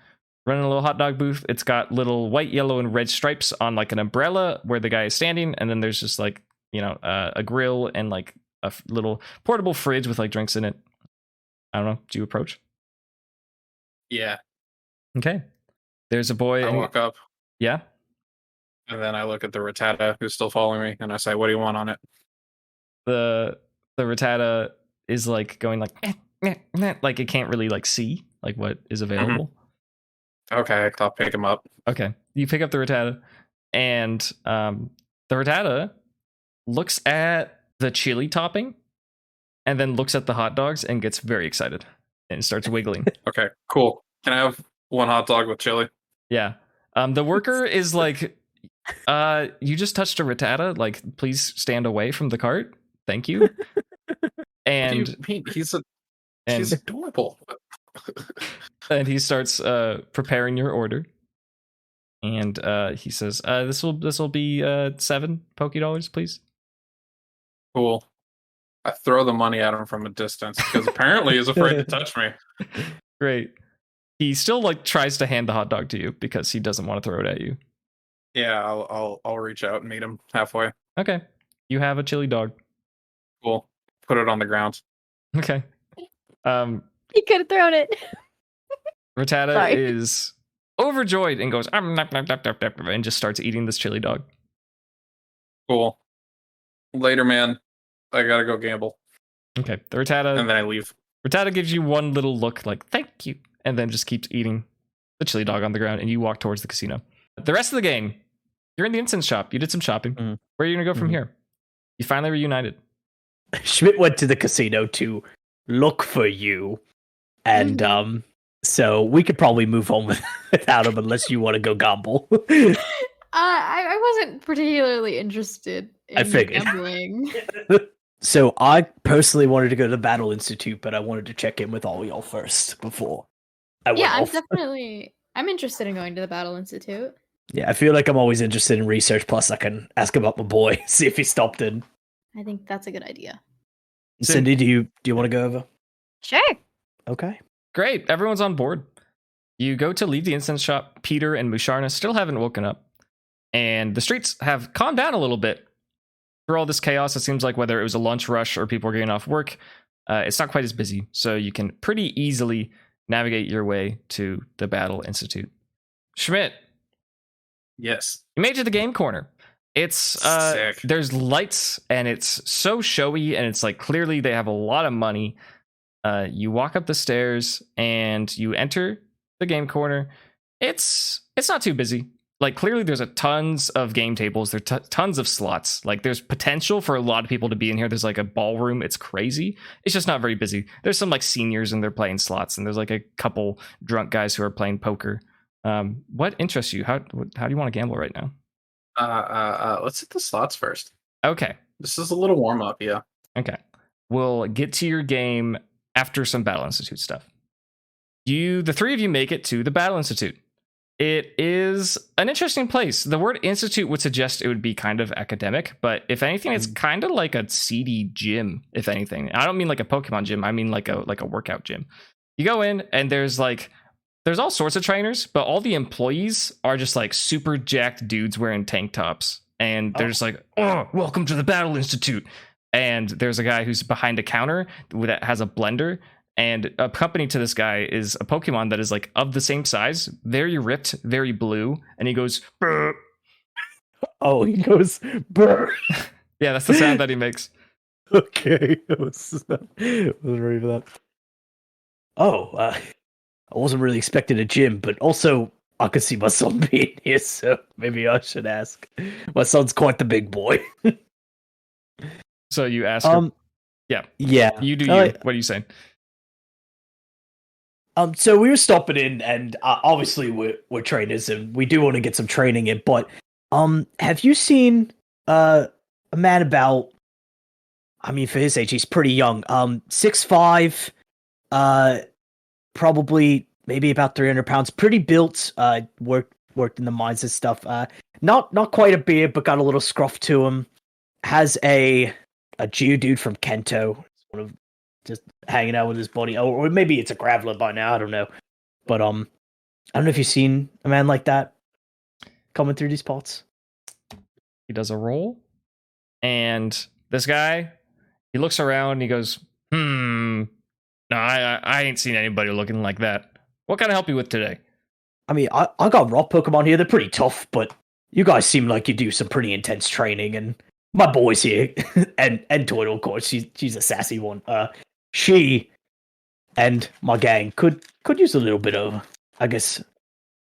Speaker 1: running a little hot dog booth. It's got little white, yellow, and red stripes on like an umbrella where the guy is standing, and then there's just like a grill and like a little portable fridge with like drinks in it. I don't know. Do you approach?
Speaker 3: Yeah.
Speaker 1: Okay. There's a boy.
Speaker 3: I walk up.
Speaker 1: Yeah.
Speaker 3: And then I look at the Rattata who's still following me, and I say, "What do you want on it?"
Speaker 1: The Rattata is like going like like it can't really like see like what is available.
Speaker 3: Okay, I'll pick him up.
Speaker 1: Okay, you pick up the Rattata, and the Rattata looks at the chili topping, and then looks at the hot dogs and gets very excited and starts wiggling.
Speaker 3: Okay, cool. Can I have one hot dog with chili?
Speaker 1: Yeah. The worker is like, you just touched a Rattata. Like, please stand away from the cart. Thank you. And
Speaker 3: What do you mean? He's
Speaker 1: and
Speaker 3: adorable.
Speaker 1: and he starts preparing your order. And he says, this will be 7 Poké Dollars, please.
Speaker 3: Cool. I throw the money at him from a distance because apparently he's afraid to touch me.
Speaker 1: Great. He still like tries to hand the hot dog to you because he doesn't want to throw it at you.
Speaker 3: Yeah, I'll reach out and meet him halfway.
Speaker 1: Okay. You have a chili dog.
Speaker 3: Cool. Put it on the ground.
Speaker 1: Okay.
Speaker 4: He could have thrown it.
Speaker 1: Rattata
Speaker 4: Sorry.
Speaker 1: is overjoyed and goes and just starts eating this chili dog.
Speaker 3: Cool. Later, man. I gotta go gamble.
Speaker 1: Okay. The Rattata
Speaker 3: And then I leave.
Speaker 1: Rattata gives you one little look like, thank you, and then just keeps eating the chili dog on the ground, and you walk towards the casino. The rest of the game, you're in the incense shop. You did some shopping.
Speaker 2: Mhm.
Speaker 1: Where are you going to go from here? You finally reunited.
Speaker 2: Schmidt went to the casino to look for you, and so we could probably move on without him unless you want to go gamble.
Speaker 5: I wasn't particularly interested in
Speaker 2: I figured.
Speaker 5: gambling.
Speaker 2: So I personally wanted to go to the Battle Institute, but I wanted to check in with all y'all first before I went
Speaker 5: Yeah,
Speaker 2: off.
Speaker 5: I'm interested in going to the Battle Institute.
Speaker 2: Yeah, I feel like I'm always interested in research. Plus, I can ask about my boy, see if he stopped in.
Speaker 5: I think that's a good idea.
Speaker 2: Cindy, do you want to go over?
Speaker 4: Sure.
Speaker 2: Okay.
Speaker 1: Great. Everyone's on board. You go to leave the incense shop. Peter and Musharna still haven't woken up. And the streets have calmed down a little bit. For all this chaos, it seems like whether it was a lunch rush or people are getting off work, it's not quite as busy. So you can pretty easily navigate your way to the Battle Institute. Schmidt,
Speaker 3: Yes.
Speaker 1: you made it to the game corner. It's
Speaker 3: Sick.
Speaker 1: there's lights and it's so showy and it's like clearly they have a lot of money. You walk up the stairs and you enter the game corner. It's not too busy. Like clearly there's a tons of game tables. There's tons of slots. Like there's potential for a lot of people to be in here. There's like a ballroom. It's crazy. It's just not very busy. There's some like seniors and they're playing slots, and there's like a couple drunk guys who are playing poker. What interests you? How do you want to gamble right now?
Speaker 3: Let's hit the slots first.
Speaker 1: Okay.
Speaker 3: This is a little warm up, yeah.
Speaker 1: Okay. We'll get to your game after some Battle Institute stuff. The three of you make it to the Battle Institute. It is an interesting place. The word institute would suggest it would be kind of academic, but if anything, it's kind of like a seedy gym, if anything. I don't mean like a Pokemon gym. I mean like a workout gym. You go in and there's all sorts of trainers, but all the employees are just like super jacked dudes wearing tank tops. And they're just like, oh, welcome to the Battle Institute. And there's a guy who's behind a counter that has a blender. And accompanied to this guy is a Pokemon that is like of the same size, very ripped, very blue. And he goes, brr.
Speaker 2: Oh, he goes, brr.
Speaker 1: Yeah, that's the sound that he makes.
Speaker 2: Okay. I wasn't ready for that. Oh, I wasn't really expecting a gym, but also I could see my son being here, so maybe I should ask. My son's quite the big boy.
Speaker 1: So you ask him. Yeah. You do you. What are you saying?
Speaker 2: So we were stopping in, and obviously we're trainers, and we do want to get some training in. But have you seen a man about? I mean, for his age, he's pretty young. 6'5", probably maybe about 300 pounds. Pretty built. Worked in the mines and stuff. Not quite a beard, but got a little scruff to him. Has a Geodude from Kento. One of just hanging out with his buddy, or maybe it's a Graveler by now. I don't know, but I don't know if you've seen a man like that coming through these parts.
Speaker 1: He does a roll, and this guy, he looks around. And he goes, No, I ain't seen anybody looking like that. What can I help you with today?
Speaker 2: I mean, I got rock Pokemon here. They're pretty tough, but you guys seem like you do some pretty intense training. And my boy's here, and Toidle, of course, she's a sassy one. She and my gang could use a little bit of, I guess,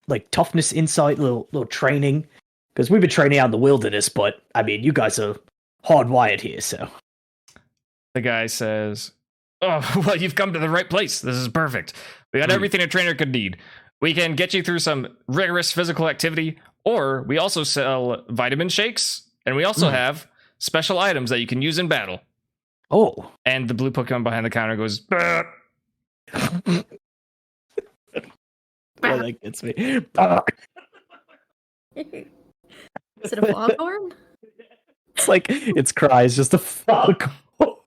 Speaker 2: like toughness, insight, little training? Because we've been training out in the wilderness, but I mean, you guys are hardwired here, so.
Speaker 1: The guy says, "Oh, well, you've come to the right place. This is perfect. We got everything a trainer could need. We can get you through some rigorous physical activity, or we also sell vitamin shakes, and we also have special items that you can use in battle."
Speaker 2: Oh.
Speaker 1: And the blue Pokemon behind the counter goes, "Bah."
Speaker 2: Well, that gets me.
Speaker 5: Is it a foghorn?
Speaker 2: It's like its cry is just a fuck. Well,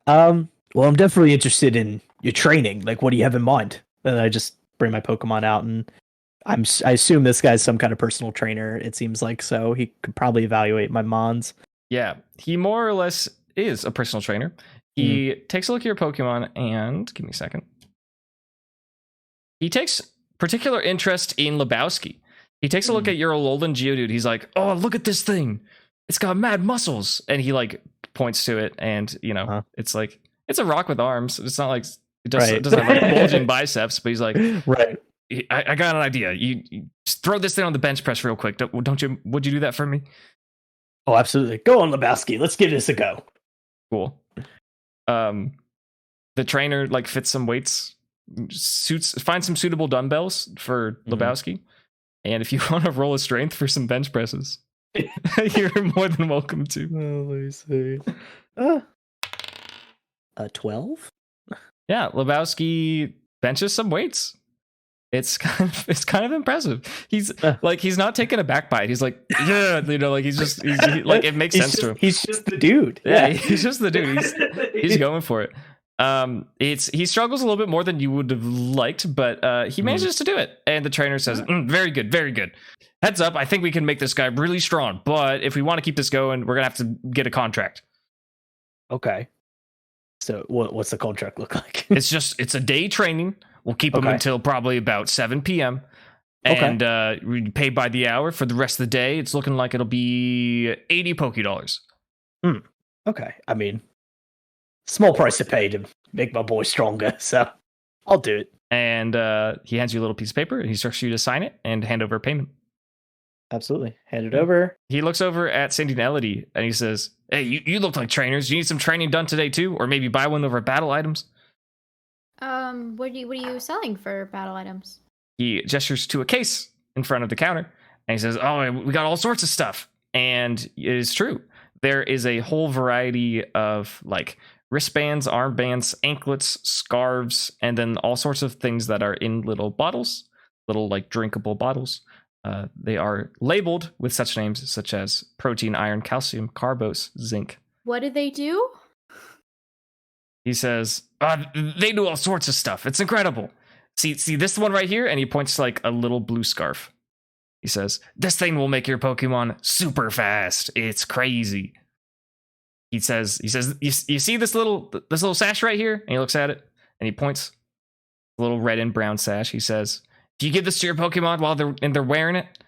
Speaker 2: I'm definitely interested in your training. Like, what do you have in mind? And I just bring my Pokemon out, and I assume this guy's some kind of personal trainer. It seems like, so he could probably evaluate my Mons.
Speaker 1: Yeah, he more or less is a personal trainer. He takes a look at your Pokemon and give me a second. He takes particular interest in Lebowski. He takes a look at your Alolan Geodude. He's like, "Oh, look at this thing. It's got mad muscles." And he like points to it, and you know, it's like it's a rock with arms. It's not like it doesn't have like bulging biceps, but he's like,
Speaker 2: right.
Speaker 1: I got an idea. You just throw this thing on the bench press real quick. Don't you? Would you do that for me?
Speaker 2: Oh, absolutely. Go on, Lebowski. Let's give this a go.
Speaker 1: Cool. The trainer like fits some weights, finds some suitable dumbbells for Lebowski, and if you want to roll a strength for some bench presses, you're more than welcome to.
Speaker 2: Oh, let me see. 12.
Speaker 1: Yeah, Lebowski benches some weights. It's kind of impressive. He's not taking a back bite. He's like, yeah, you know, like he's like it makes sense to him.
Speaker 2: He's just the dude.
Speaker 1: Yeah, he's just the dude. He's going for it. He struggles a little bit more than you would have liked, but he manages to do it. And the trainer says, very good, very good. Heads up, I think we can make this guy really strong, but if we want to keep this going, we're gonna have to get a contract.
Speaker 2: Okay. So what's the contract look like?
Speaker 1: It's a day training. We'll keep him until probably about 7 p.m. And we pay by the hour for the rest of the day. It's looking like it'll be 80 Poké-Dollars.
Speaker 2: Okay. I mean, small price to pay to make my boy stronger, so I'll do it.
Speaker 1: And he hands you a little piece of paper, and he instructs you to sign it and hand over payment.
Speaker 2: Absolutely. Hand it over.
Speaker 1: He looks over at Cindy and Elodie, and he says, "Hey, you look like trainers. You need some training done today, too? Or maybe buy one of our battle items?"
Speaker 5: What are you selling for battle items?
Speaker 1: He gestures to a case in front of the counter, and he says, "Oh, we got all sorts of stuff." And it is true. There is a whole variety of like wristbands, armbands, anklets, scarves, and then all sorts of things that are in little bottles, little like drinkable bottles. They are labeled with such names such as protein, iron, calcium, carbose, zinc.
Speaker 5: What do they do?
Speaker 1: He says, they do all sorts of stuff. It's incredible. See this one right here? And he points to like a little blue scarf. He says, "This thing will make your Pokemon super fast. It's crazy." He says, you see this little sash right here? And he looks at it and he points a little red and brown sash. He says, "If you give this to your Pokemon while they're wearing it,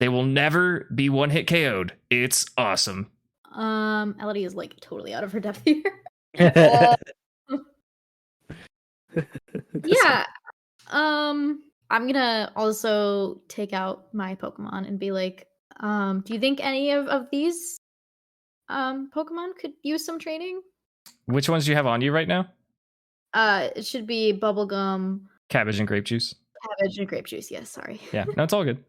Speaker 1: they will never be one hit KO'd. It's awesome."
Speaker 5: Elodie is like totally out of her depth here. Yeah. I'm gonna also take out my Pokemon and be like, do you think any of these Pokemon could use some training?
Speaker 1: Which ones do you have on you right now?
Speaker 5: It should be bubblegum,
Speaker 1: Cabbage and grape juice.
Speaker 5: cabbage, and grape juice. Yes, sorry.
Speaker 1: Yeah, no, it's all good.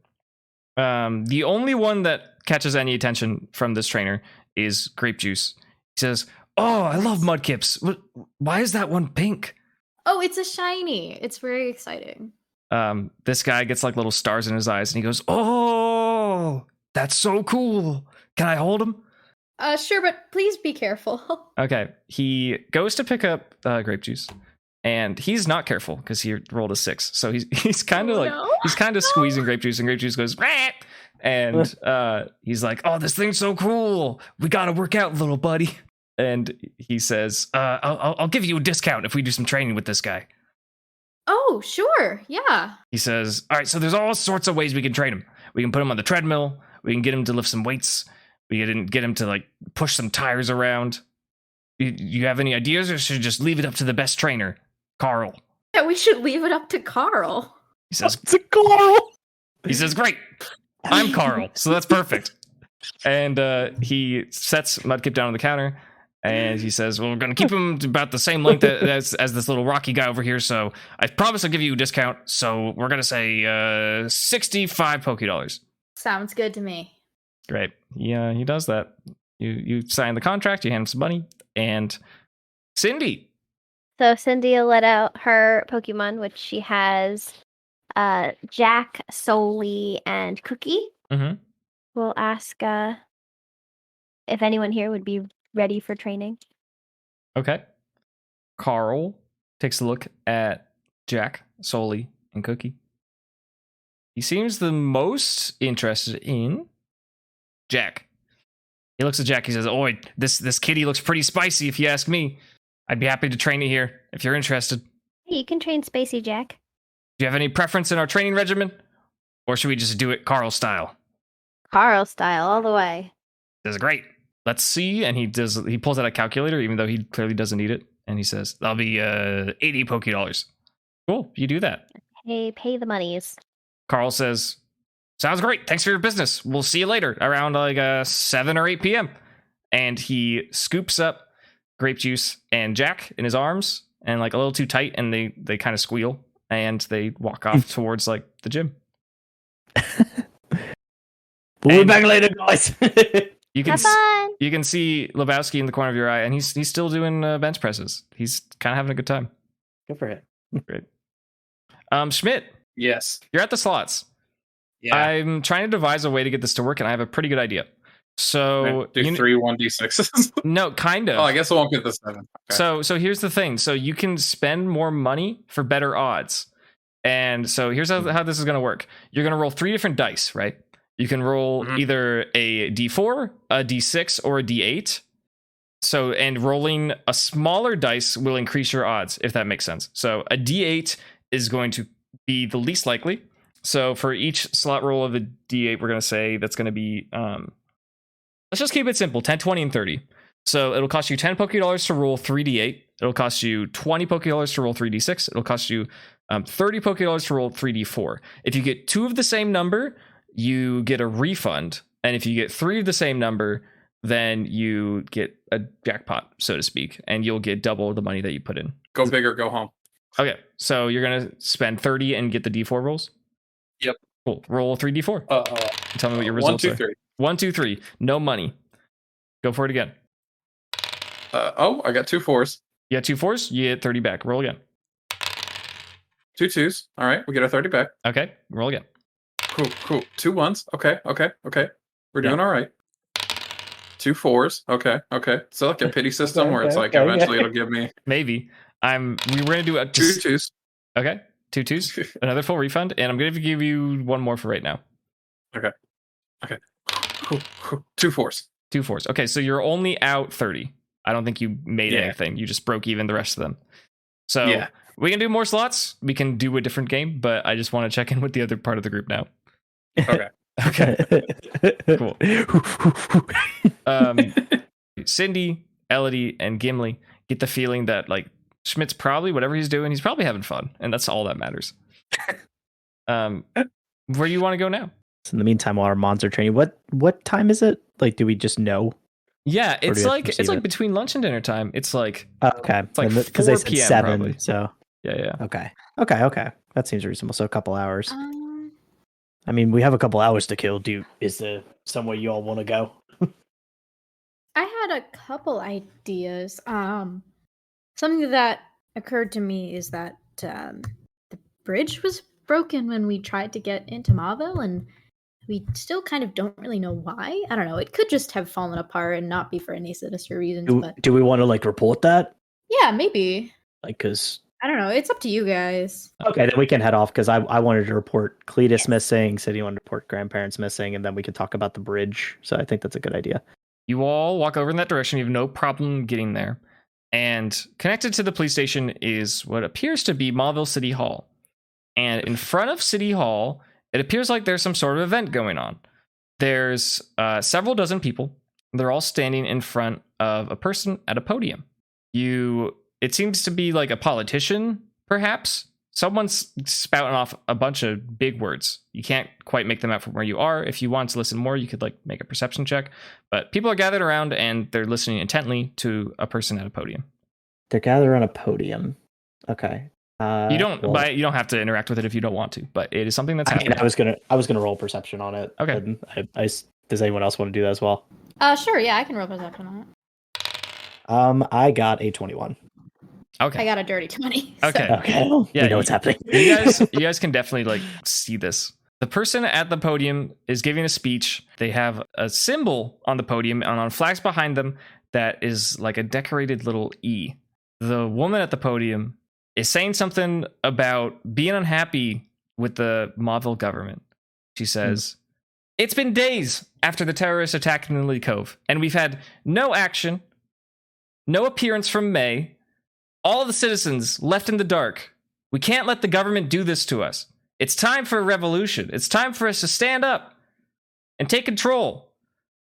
Speaker 1: The only one that catches any attention from this trainer is grape juice. He says, "Oh, I love Mudkips. Why is that one pink?"
Speaker 5: Oh, it's a shiny. It's very exciting.
Speaker 1: This guy gets like little stars in his eyes, and he goes, "Oh, that's so cool. Can I hold him?"
Speaker 5: Sure, but please be careful.
Speaker 1: Okay. He goes to pick up grape juice, and he's not careful because he rolled a 6. So he's kind of he's kind of squeezing grape juice, and grape juice goes, "Rah!" And he's like, "Oh, this thing's so cool. We gotta work out, little buddy." And he says, I'll give you a discount if we do some training with this guy."
Speaker 5: Oh, sure. Yeah.
Speaker 1: He says, "All right, so there's all sorts of ways we can train him. We can put him on the treadmill. We can get him to lift some weights. We can get him to like push some tires around. You have any ideas, or should I just leave it up to the best trainer, Carl?"
Speaker 5: Yeah, we should leave it up to Carl.
Speaker 1: He says,
Speaker 2: To Carl.
Speaker 1: he says, great. I'm Carl, so that's perfect. And he sets Mudkip down on the counter, and he says, well, we're going to keep him about the same length as this little rocky guy over here, so I promise I'll give you a discount. So we're going to say 65 Poké-Dollars.
Speaker 5: Sounds good to me.
Speaker 1: Great. Yeah, he does that. You sign the contract, you hand him some money, and Cindy.
Speaker 4: So Cindy will let out her Pokemon, which she has Jack, Soli, and Cookie.
Speaker 1: Mm-hmm.
Speaker 4: We'll ask if anyone here would be ready for training.
Speaker 1: Okay. Carl takes a look at Jack, Soli, and Cookie. He seems the most interested in Jack. He looks at Jack. He says, "Oi, this kitty looks pretty spicy. If you ask me, I'd be happy to train you here if you're interested.
Speaker 4: Hey, you can train Spacey Jack.
Speaker 1: Do you have any preference in our training regimen, or should we just do it Carl style?"
Speaker 4: Carl style, all the way.
Speaker 1: He says, "Great. Let's see." And he pulls out a calculator, even though he clearly doesn't need it. And he says, "That'll be 80 Poké-Dollars." Cool. You do that.
Speaker 4: Hey, pay the monies.
Speaker 1: Carl says, "Sounds great. Thanks for your business. We'll see you later around like 7 or 8 p.m. And he scoops up grape juice and Jack in his arms, and like a little too tight, and they kind of squeal, and they walk off towards like the gym.
Speaker 2: We'll be back later, guys.
Speaker 1: You can
Speaker 4: Have fun.
Speaker 1: you can see Lebowski in the corner of your eye, and he's still doing bench presses. He's kind of having a good time.
Speaker 2: Good for him.
Speaker 1: Great. Schmidt,
Speaker 3: Yes.
Speaker 1: you're at the slots.
Speaker 3: Yeah.
Speaker 1: I'm trying to devise a way to get this to work, and I have a pretty good idea. So
Speaker 3: do 3 1d6s.
Speaker 1: no, kind of.
Speaker 3: Oh, I guess I won't get the 7. Okay.
Speaker 1: So here's the thing. So you can spend more money for better odds. And so here's how this is going to work. You're going to roll 3 different dice, right? You can roll either a D4, a D6, or a D8. So, and rolling a smaller dice will increase your odds, if that makes sense. So a D8 is going to be the least likely. So for each slot roll of a D8, we're going to say that's going to be, let's just keep it simple, 10, 20, and 30. So it'll cost you 10 Poké-Dollars to roll 3D8. It'll cost you 20 Poké-Dollars to roll 3D6. It'll cost you 30 Poké-Dollars to roll 3D4. If you get 2 of the same number, you get a refund. And if you get 3 of the same number, then you get a jackpot, so to speak, and you'll get double the money that you put in.
Speaker 3: Go big or go home.
Speaker 1: Okay, so you're going to spend 30 and get the D4 rolls?
Speaker 3: Yep.
Speaker 1: Cool. Roll 3D4. Tell me what your
Speaker 3: 1,
Speaker 1: results
Speaker 3: 2,
Speaker 1: are.
Speaker 3: 3.
Speaker 1: 1, 2, 3. No money. Go for it again.
Speaker 3: I got 2 4s.
Speaker 1: You got 2 4s, you get 30 back. Roll again.
Speaker 3: 2 2s. All right, we get our 30 back.
Speaker 1: Okay, roll again.
Speaker 3: Cool. 2 1s. Okay. We're doing all right. 2 4s. Okay. So like a pity system where it's like eventually it'll give me
Speaker 1: Maybe. We were going to do a
Speaker 3: 2 2s.
Speaker 1: Okay, 2 2s. Another full refund, and I'm going to give you one more for right now.
Speaker 3: Okay. Cool. 2 4s.
Speaker 1: 2 4s. Okay, so you're only out 30. I don't think you made
Speaker 3: Yeah.
Speaker 1: anything. You just broke even the rest of them. So
Speaker 3: Yeah.
Speaker 1: we can do more slots. We can do a different game, but I just want to check in with the other part of the group now.
Speaker 3: Okay.
Speaker 1: Okay. Cool. Cindy, Elodie, and Gimli get the feeling that like Schmidt's probably, whatever he's doing, he's probably having fun, and that's all that matters. Where do you want to go now?
Speaker 2: So in the meantime, while our mons are training, what time is it? Like, do we just know?
Speaker 1: Yeah,
Speaker 2: do
Speaker 1: it's
Speaker 2: we have
Speaker 1: like
Speaker 2: to receive it?
Speaker 1: between lunch and dinner time. It's like
Speaker 2: Okay,
Speaker 1: it's like
Speaker 2: because they
Speaker 1: 4
Speaker 2: said
Speaker 1: PM
Speaker 2: 7.
Speaker 1: probably.
Speaker 2: So
Speaker 1: yeah.
Speaker 2: okay. That seems reasonable. So a couple hours.
Speaker 5: Um,
Speaker 2: I mean, we have a couple hours to kill. Is there somewhere you all want to go?
Speaker 5: I had a couple ideas. Something that occurred to me is that the bridge was broken when we tried to get into Mauville, and we still kind of don't really know why. I don't know. It could just have fallen apart and not be for any sinister reasons. But
Speaker 2: Do we want to like report that?
Speaker 5: yeah, maybe.
Speaker 2: Like, because
Speaker 5: I don't know. It's up to you guys.
Speaker 2: okay, then we can head off because I wanted to report Cletus missing. Said he wanted to report grandparents missing, and then we could talk about the bridge. So I think that's a good idea.
Speaker 1: You all walk over in that direction. You have no problem getting there. And connected to the police station is what appears to be Mauville City Hall. And in front of City Hall, it appears like there's some sort of event going on. There's several dozen people. They're all standing in front of a person at a podium. It seems to be like a politician, perhaps. Someone's spouting off a bunch of big words. You can't quite make them out from where you are. If you want to listen more, you could like make a perception check. But people are gathered around and they're listening intently to a person at a podium.
Speaker 6: They're gathered on a podium. Okay.
Speaker 1: You don't have to interact with it if you don't want to, but it is something that's happening.
Speaker 6: I was gonna roll perception on it.
Speaker 1: Okay.
Speaker 6: Does anyone else want to do that as well?
Speaker 5: Sure. Yeah, I can roll perception on it.
Speaker 6: I got a 21.
Speaker 1: Okay.
Speaker 5: I got a dirty 20.
Speaker 1: Okay.
Speaker 5: So.
Speaker 6: Okay.
Speaker 1: Yeah,
Speaker 6: we know what's happening.
Speaker 1: you guys can definitely like see this. The person at the podium is giving a speech. They have a symbol on the podium and on flags behind them that is like a decorated little E. The woman at the podium is saying something about being unhappy with the Mauville government. She says, It's been days after the terrorist attack in the Lily Cove, and we've had no action, no appearance from May. All the citizens left in the dark. We can't let the government do this to us. It's time for a revolution. It's time for us to stand up and take control.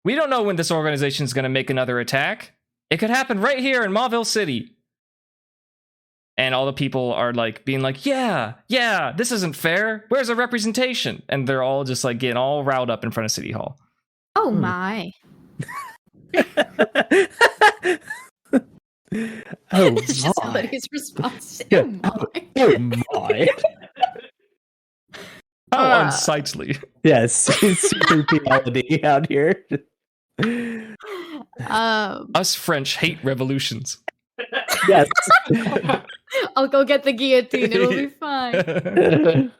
Speaker 1: We don't know when this organization is going to make another attack. It could happen right here in Mauville City. And all the people are like being like, yeah, this isn't fair. Where's the representation? And they're all just like getting all riled up in front of City Hall.
Speaker 5: Oh my.
Speaker 6: Oh
Speaker 5: It's just
Speaker 6: my.
Speaker 5: Elodie's response.
Speaker 6: Yeah.
Speaker 5: Oh my.
Speaker 6: Oh my.
Speaker 1: How unsightly.
Speaker 6: Yes, it's super reality out here.
Speaker 1: Us French hate revolutions.
Speaker 6: Yes.
Speaker 5: I'll go get the guillotine. It'll be fine.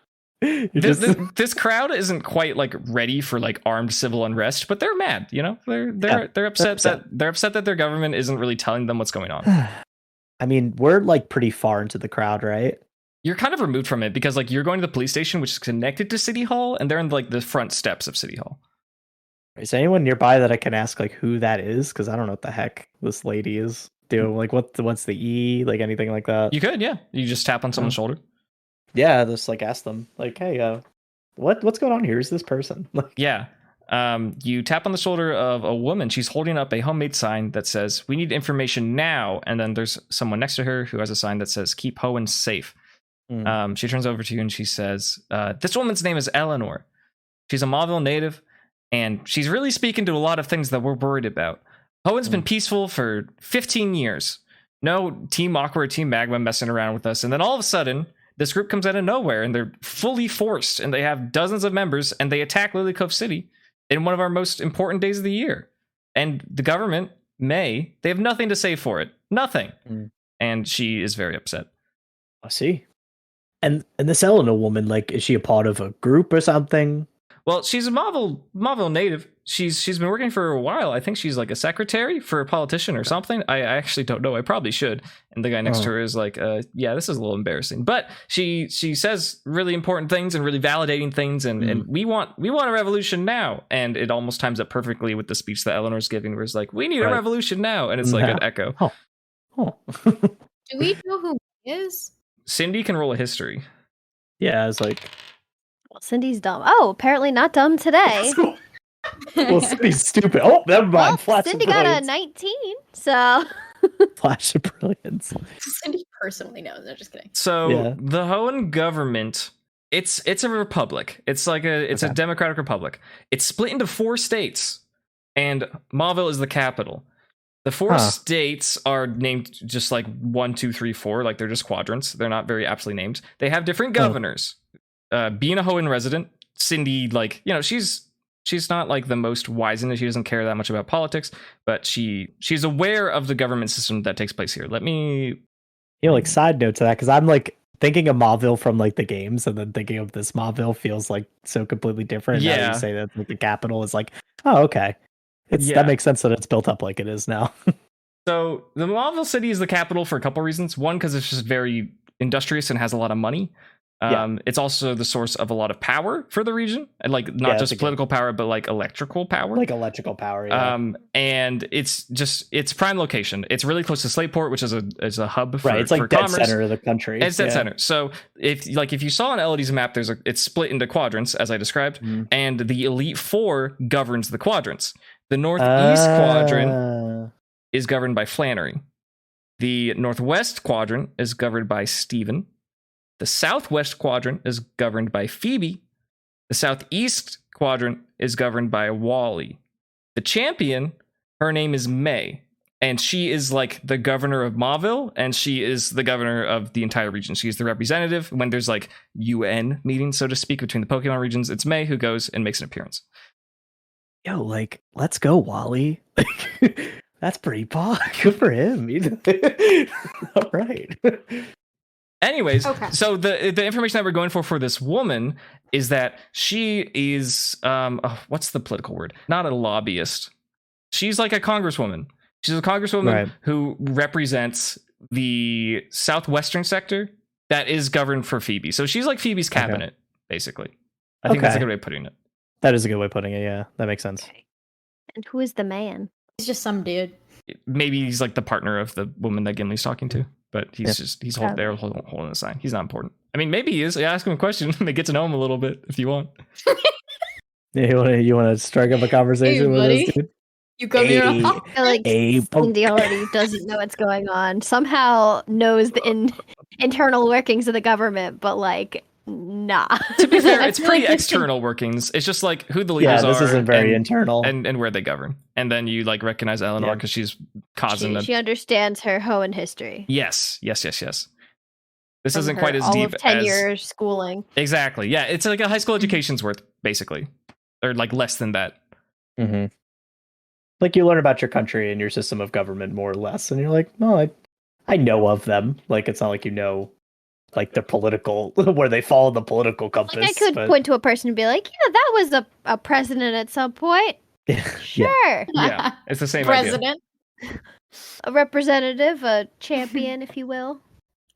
Speaker 1: This crowd isn't quite like ready for like armed civil unrest, but they're mad. You know, they're upset that their government isn't really telling them what's going on.
Speaker 6: I mean, we're like pretty far into the crowd, right?
Speaker 1: You're kind of removed from it because like you're going to the police station, which is connected to City Hall, and they're in like the front steps of City Hall.
Speaker 6: Is anyone nearby that I can ask like who that is? Because I don't know what the heck this lady is doing. Like, what's the E? Like anything like that?
Speaker 1: You could, yeah. You just tap on someone's shoulder.
Speaker 6: Yeah, just like ask them, like, hey, what's going on here? Who's this person?
Speaker 1: Yeah. You tap on the shoulder of a woman. She's holding up a homemade sign that says, "We need information now." And then there's someone next to her who has a sign that says, "Keep Hohen safe." She turns over to you and she says, "This woman's name is Eleanor. She's a Mauville native, and she's really speaking to a lot of things that we're worried about. Hohen's been peaceful for 15 years. No Team Aqua or Team Magma messing around with us. And then all of a sudden, this group comes out of nowhere, and they're fully forced, and they have dozens of members, and they attack Lily Cove City in one of our most important days of the year. And the government, they have nothing to say for it. Nothing." And she is very upset.
Speaker 6: I see. And this Eleanor woman, like, is she a part of a group or something?
Speaker 1: Well, she's a Mauville native. She's been working for a while. I think she's like a secretary for a politician or something. I actually don't know. I probably should. And the guy next to her is like, yeah, this is a little embarrassing. But she says really important things and really validating things, and we want a revolution now. And it almost times up perfectly with the speech that Eleanor's giving, where it's like, we need a revolution now, and it's like an echo.
Speaker 5: Do we know who he is?
Speaker 1: Cindy can roll a history.
Speaker 6: Yeah, it's like,
Speaker 4: Well, Cindy's dumb. Oh, apparently not dumb today.
Speaker 6: well, Cindy's stupid. Oh, never mind.
Speaker 4: Well,
Speaker 6: Flash
Speaker 4: Cindy
Speaker 6: of
Speaker 4: got a
Speaker 6: brilliance.
Speaker 4: 19, so
Speaker 6: Flash of brilliance.
Speaker 5: Cindy personally knows. No, just kidding.
Speaker 1: So the Hohen government, it's a republic. It's like a democratic republic. It's split into 4 states, and Mauville is the capital. The 4 states are named just like 1, 2, 3, 4. Like they're just quadrants. They're not very aptly named. They have different governors. Being a Hohen resident, Cindy, like, you know, she's not like the most wizened. She doesn't care that much about politics, but she's aware of the government system that takes place here. Let me,
Speaker 6: You know, like side note to that, because I'm like thinking of Mauville from like the games, and then thinking of this Mauville feels like so completely different. Now you say that like, the capital is like, oh, okay. That makes sense that it's built up like it is now.
Speaker 1: So the Mauville City is the capital for a couple reasons. One, because it's just very industrious and has a lot of money. It's also the source of a lot of power for the region, and like not just political power, but like electrical power.
Speaker 6: Like electrical power, yeah.
Speaker 1: And it's prime location. It's really close to Slateport, which is a hub for
Speaker 6: It's like
Speaker 1: for
Speaker 6: dead
Speaker 1: commerce.
Speaker 6: center of the country.
Speaker 1: It's dead center. So if you saw on Elodie's map, it's split into quadrants, as I described, and the Elite Four governs the quadrants. The Northeast quadrant is governed by Flannery. The Northwest quadrant is governed by Steven. The southwest quadrant is governed by Phoebe. The southeast quadrant is governed by Wally. The champion, her name is May. And she is like the governor of Mauville, and she is the governor of the entire region. She's the representative. When there's like UN meetings, so to speak, between the Pokemon regions, it's May who goes and makes an appearance.
Speaker 6: Yo, like, let's go, Wally. That's pretty pog. Good for him. All right.
Speaker 1: Anyways, so the information that we're going for this woman is that she is, what's the political word? Not a lobbyist. She's like a congresswoman. She's a congresswoman who represents the southwestern sector that is governed for Phoebe. So she's like Phoebe's cabinet, basically. I think that's a good way of putting it.
Speaker 6: That is a good way of putting it, yeah. That makes sense.
Speaker 4: Okay. And who is the man?
Speaker 5: He's just some dude.
Speaker 1: Maybe he's like the partner of the woman that Gimli's talking to, but he's there holding a sign. He's not important. I mean, maybe he is. Ask him a question and get to know him a little bit if you want.
Speaker 6: Yeah, you want to strike up a conversation with this dude?
Speaker 5: You come here.
Speaker 4: I feel like Cindy already doesn't know what's going on. Somehow knows the internal workings of the government, but like, nah.
Speaker 1: To be fair, it's pretty external workings. It's just like who the leaders are.
Speaker 6: Yeah, this isn't very internal.
Speaker 1: And where they govern. And then you like recognize Eleanor because she's causing them.
Speaker 4: She understands her Hoenn history.
Speaker 1: Yes. This
Speaker 4: From
Speaker 1: isn't quite as
Speaker 4: all
Speaker 1: deep
Speaker 4: of 10
Speaker 1: as
Speaker 4: years schooling.
Speaker 1: Exactly. Yeah, it's like a high school education's worth, basically, or like less than that.
Speaker 6: Mm-hmm. Like you learn about your country and your system of government more or less, and you're like, no, I know of them. Like it's not like you know, like the political where they follow the political compass.
Speaker 4: Like I could point to a person and be like, yeah, that was a president at some point. Sure.
Speaker 1: Yeah, it's the same
Speaker 5: president.
Speaker 1: Idea.
Speaker 4: A representative, a champion, if you will.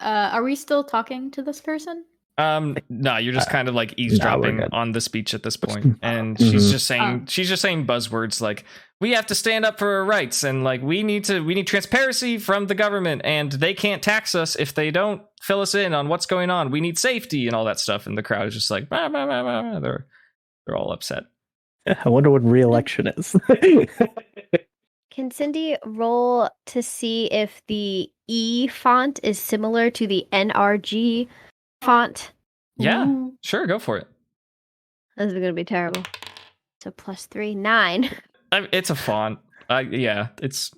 Speaker 5: Are we still talking to this person?
Speaker 1: No, you're just kind of like eavesdropping on the speech at this point, and she's just saying buzzwords like we have to stand up for our rights, and like we need transparency from the government, and they can't tax us if they don't fill us in on what's going on. We need safety and all that stuff, and the crowd is just like bah, bah, bah, bah. They're all upset.
Speaker 6: I wonder what re-election is.
Speaker 4: Can Cindy roll to see if the E font is similar to the NRG font?
Speaker 1: Yeah, sure, go for it.
Speaker 4: This is going to be terrible. So +3, 9.
Speaker 1: It's a font. Yeah, it's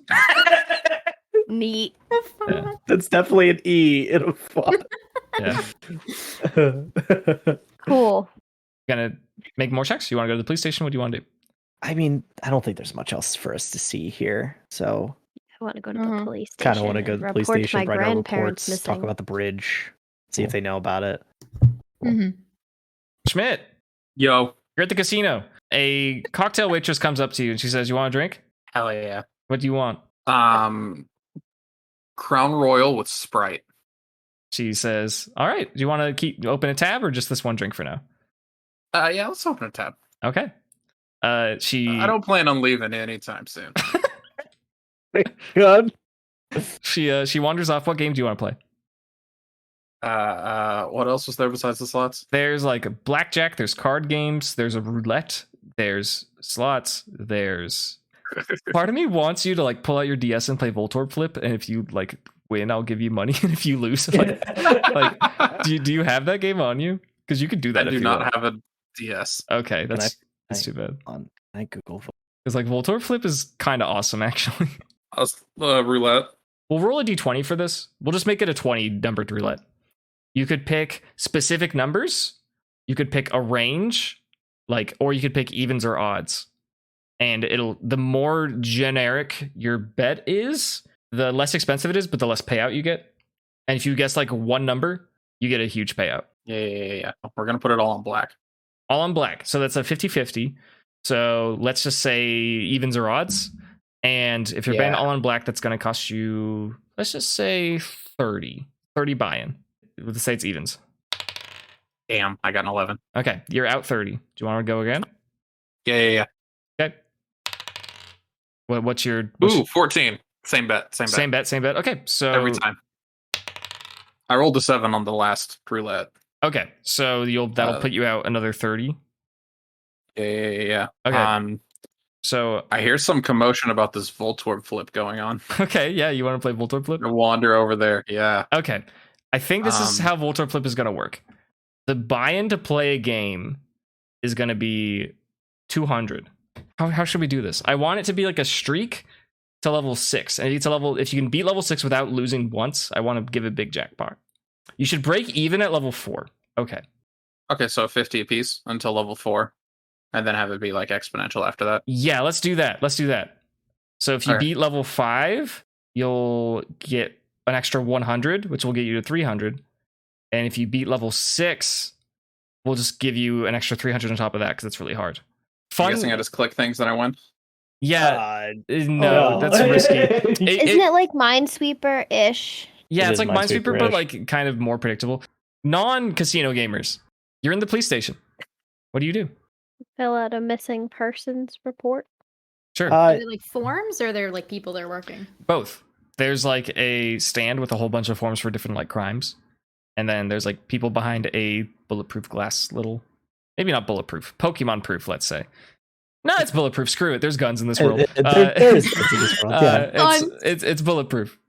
Speaker 4: neat.
Speaker 1: Yeah.
Speaker 6: That's definitely an E in a font.
Speaker 1: Yeah.
Speaker 4: Cool.
Speaker 1: Gonna make more checks? You want to go to the police station? What do you want to do?
Speaker 6: I mean, I don't think there's much else for us to see here, so
Speaker 4: I want to go to the police station.
Speaker 6: Kind of want to go to the police station, write our reports,
Speaker 4: missing.
Speaker 6: talk about the bridge, see if they know about it.
Speaker 5: Mm-hmm.
Speaker 1: Schmidt,
Speaker 3: Yo.
Speaker 1: you're at the casino. A cocktail waitress comes up to you and she says, "You want a drink?
Speaker 3: Hell yeah.
Speaker 1: What do you want?"
Speaker 3: Crown Royal with Sprite.
Speaker 1: She says, "All right. Do you want to open a tab or just this one drink for now?"
Speaker 3: Yeah, let's open a tab.
Speaker 1: Okay.
Speaker 3: I don't plan on leaving anytime soon.
Speaker 6: Good.
Speaker 1: She wanders off. What game do you want to play?
Speaker 3: What else was there besides the slots?
Speaker 1: There's like blackjack, there's card games, there's a roulette, there's slots, there's part of me wants you to like pull out your DS and play Voltorb Flip, and if you like win, I'll give you money, and if you lose, like do you have that game on you? Because you could do that.
Speaker 3: I do not have a DS.
Speaker 1: Okay, that's too bad.
Speaker 6: I Google
Speaker 1: because like Voltorb Flip is kind of awesome, actually.
Speaker 3: Roulette.
Speaker 1: We'll roll a d20 for this. We'll just make it a 20 numbered roulette. You could pick specific numbers. You could pick a range, or you could pick evens or odds. And the more generic your bet is, the less expensive it is, but the less payout you get. And if you guess like one number, you get a huge payout.
Speaker 3: Yeah. We're going to put it all on black.
Speaker 1: All on black. So that's a 50-50. So let's just say evens or odds. And if you're betting all on black, that's going to cost you, let's just say 30 buy-in. Let's say it's evens.
Speaker 3: Damn, I got an 11.
Speaker 1: Okay, you're out 30. Do you want to go again?
Speaker 3: Yeah.
Speaker 1: Okay. What's your...
Speaker 3: 14. Same bet.
Speaker 1: Okay, so...
Speaker 3: Every time. I rolled a 7 on the last roulette.
Speaker 1: Okay, so that'll put you out another 30.
Speaker 3: Yeah.
Speaker 1: Okay. So
Speaker 3: I hear some commotion about this Voltorb Flip going on.
Speaker 1: Okay, yeah, you want to play Voltorb Flip?
Speaker 3: Wander over there, yeah.
Speaker 1: Okay. I think this is how Voltor Flip is going to work. The buy-in to play a game is going to be 200. How should we do this? I want it to be like a streak to level 6. And if you can beat level 6 without losing once, I want to give a big jackpot. You should break even at level 4. Okay.
Speaker 3: Okay, so 50 apiece until level 4. And then have it be like exponential after that.
Speaker 1: Yeah, let's do that. So if you beat level 5, you'll get an extra 100, which will get you to 300. And if you beat level 6, we'll just give you an extra 300 on top of that because it's really hard.
Speaker 3: I'm guessing I just click things and I win.
Speaker 1: Yeah, no, that's risky.
Speaker 4: Isn't it like Minesweeper-ish?
Speaker 1: Yeah, it's like Minesweeper, but like kind of more predictable. Non-casino gamers, you're in the police station. What do you do?
Speaker 4: Fill out a missing persons report.
Speaker 1: Sure.
Speaker 5: Are they like forms, or are there like people that are working?
Speaker 1: Both. There's like a stand with a whole bunch of forms for different like crimes, and then there's like people behind a bulletproof glass little, maybe not bulletproof, Pokemon proof, let's say. No, it's bulletproof. Screw it. There's guns in this world.
Speaker 6: There is guns in this world. Yeah.
Speaker 1: It's bulletproof.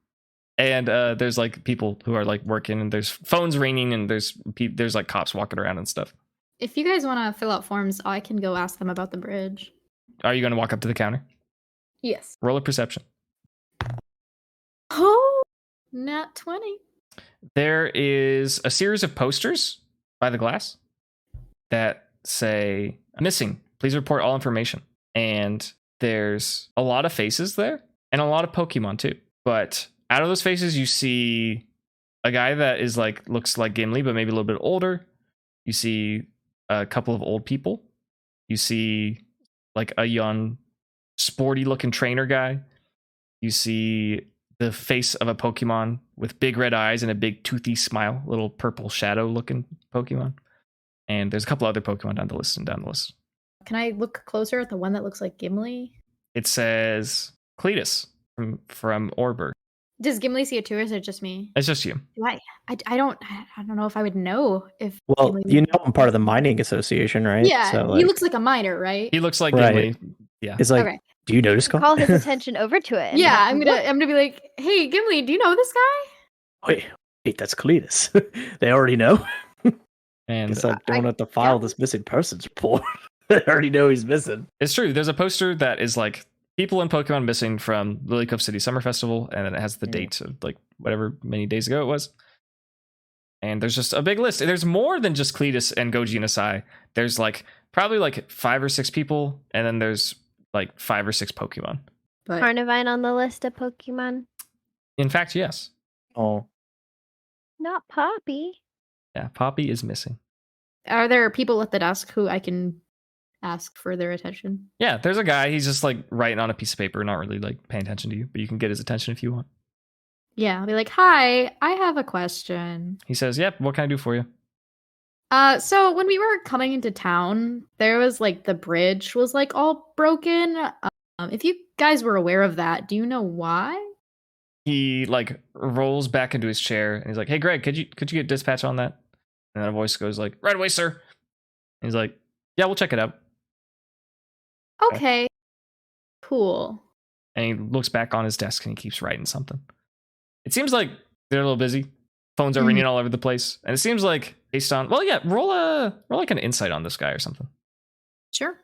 Speaker 1: And there's like people who are like working, and there's phones ringing, and there's like cops walking around and stuff.
Speaker 5: If you guys want to fill out forms, I can go ask them about the bridge.
Speaker 1: Are you going to walk up to the counter?
Speaker 5: Yes.
Speaker 1: Roll a perception.
Speaker 5: Oh, nat 20.
Speaker 1: There is a series of posters by the glass that say, missing. Please report all information. And there's a lot of faces there and a lot of Pokemon too. But out of those faces, you see a guy that is like, looks like Gimli, but maybe a little bit older. You see a couple of old people. You see like a young, sporty looking trainer guy. You see the face of a Pokemon with big red eyes and a big toothy smile, little purple shadow looking Pokemon. And there's a couple other Pokemon down the list.
Speaker 5: Can I look closer at the one that looks like Gimli?
Speaker 1: It says Cletus from Orbor.
Speaker 5: Does Gimli see it too, or is it just me?
Speaker 1: It's just you.
Speaker 5: I don't know if I would know if.
Speaker 6: Well,
Speaker 5: Gimli
Speaker 6: you know, I'm part of the mining association, right?
Speaker 5: Yeah,
Speaker 6: So,
Speaker 5: he looks like a miner, right?
Speaker 1: He looks like
Speaker 6: Right.
Speaker 1: Gimli. Yeah.
Speaker 6: It's like,
Speaker 5: Okay.
Speaker 6: do you notice?
Speaker 4: Call his attention over to it.
Speaker 5: Yeah, I'm gonna be like, hey, Gimli, do you know this guy?
Speaker 6: Wait, that's Cletus. They already know.
Speaker 1: And
Speaker 6: Guess I don't have to file this missing persons report. They already know he's missing.
Speaker 1: it's true. There's a poster that is like people and Pokemon missing from Lilycove City Summer Festival, and then it has the date of like whatever many days ago it was. And there's just a big list. There's more than just Cletus and Goji and Asai. There's like probably like 5 or 6 people, and then there's like 5 or 6 Pokemon.
Speaker 5: But
Speaker 4: Carnivine on the list of Pokemon.
Speaker 1: In fact, yes.
Speaker 6: Oh,
Speaker 4: Not Poppy.
Speaker 1: Yeah, Poppy is missing.
Speaker 5: are there people at the desk who I can ask for their attention?
Speaker 1: Yeah, there's a guy. He's just like writing on a piece of paper, not really like paying attention to you, but you can get his attention if you want.
Speaker 5: Yeah, I'll be like, hi, I have a question.
Speaker 1: He says, yep, what can I do for you?
Speaker 5: So when we were coming into town, there was like the bridge was like all broken. If you guys were aware of that, do you know why?
Speaker 1: He like rolls back into his chair and he's like, hey Greg, could you get dispatch on that? And then a voice goes like, right away, sir. And he's like, yeah, we'll check it out.
Speaker 5: Okay. Cool.
Speaker 1: And he looks back on his desk and he keeps writing something. It seems like they're a little busy. Phones are ringing all over the place. And it seems like based on, well, yeah, roll like an insight on this guy or something.
Speaker 5: Sure.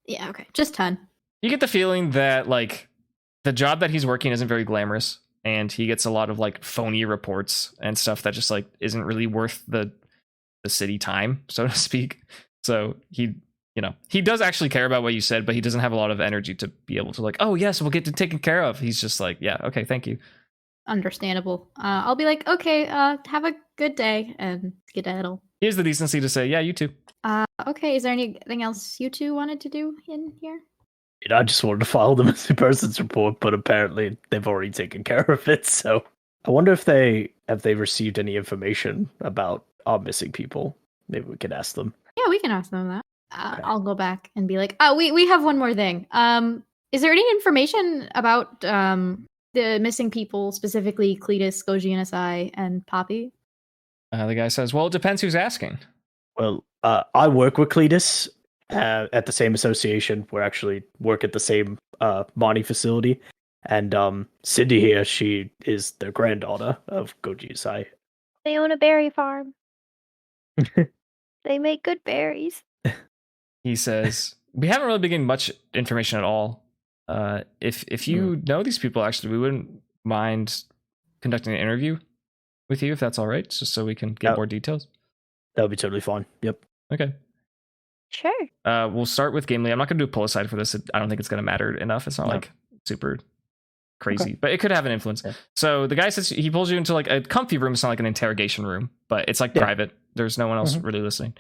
Speaker 5: Yeah, okay. Just 10.
Speaker 1: You get the feeling that like the job that he's working isn't very glamorous, and he gets a lot of like phony reports and stuff that just like isn't really worth the city time, so to speak. So he does actually care about what you said, but he doesn't have a lot of energy to be able to like, oh yes, we'll get it taken care of. He's just like, yeah, okay, thank you.
Speaker 5: Understandable. I'll be like, okay, have a good day and skedaddle.
Speaker 1: He has the decency to say, yeah, you too.
Speaker 5: Okay, is there anything else you two wanted to do in here?
Speaker 6: I just wanted to file the missing persons report, but apparently they've already taken care of it. So I wonder if they received any information about our missing people. Maybe we could ask them.
Speaker 5: Yeah, we can ask them that.
Speaker 6: Okay.
Speaker 5: I'll go back and be like, oh, we have one more thing. Is there any information about the missing people, specifically Cletus, Goji, and Asai, and Poppy?
Speaker 1: The guy says, well, it depends who's asking.
Speaker 6: Well, I work with Cletus at the same association. We actually work at the same mining facility.
Speaker 2: And Cindy here, she is the granddaughter of Gojisai.
Speaker 4: They own a berry farm. They make good berries.
Speaker 1: He says, we haven't really been getting much information at all. If you know these people, actually, we wouldn't mind conducting an interview with you, if that's all right, just so we can get more details.
Speaker 2: That would be totally fine. Yep.
Speaker 1: Okay.
Speaker 4: Sure.
Speaker 1: We'll start with Gamely. I'm not going to do a pull aside for this. I don't think it's going to matter enough. It's not like super crazy, but it could have an influence. Yeah. So the guy says he pulls you into like a comfy room. It's not like an interrogation room, but it's like private. There's no one else really listening.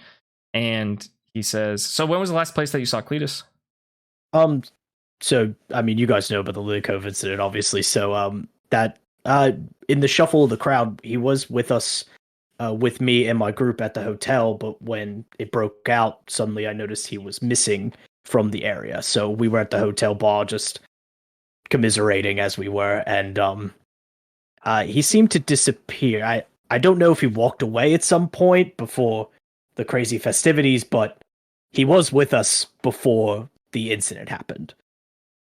Speaker 1: And he says, so when was the last place that you saw Cletus?
Speaker 2: So, I mean, you guys know about the Lilikov incident, obviously. So, that, in the shuffle of the crowd, he was with us, with me and my group at the hotel, but when it broke out, suddenly I noticed he was missing from the area. So we were at the hotel bar just commiserating as we were, and he seemed to disappear. I don't know if he walked away at some point before the crazy festivities, but he was with us before the incident happened.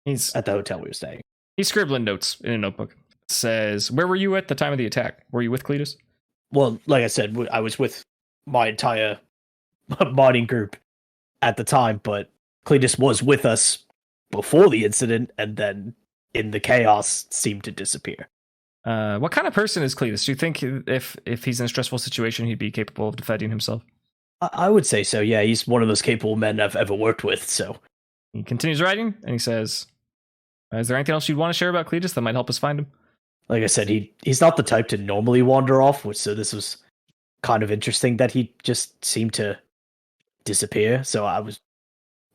Speaker 2: He's at the hotel we were staying.
Speaker 1: He's scribbling notes in a notebook. It says, where were you at the time of the attack? Were you with Cletus?
Speaker 2: Well, like I said, I was with my entire modding group at the time, but Cletus was with us before the incident, and then in the chaos seemed to disappear.
Speaker 1: What kind of person is Cletus? Do you think if he's in a stressful situation, he'd be capable of defending himself?
Speaker 2: I would say so, yeah. He's one of those capable men I've ever worked with, so.
Speaker 1: He continues writing, and he says, is there anything else you'd want to share about Cletus that might help us find him?
Speaker 2: Like I said, he's not the type to normally wander off, so this was kind of interesting that he just seemed to disappear, so I was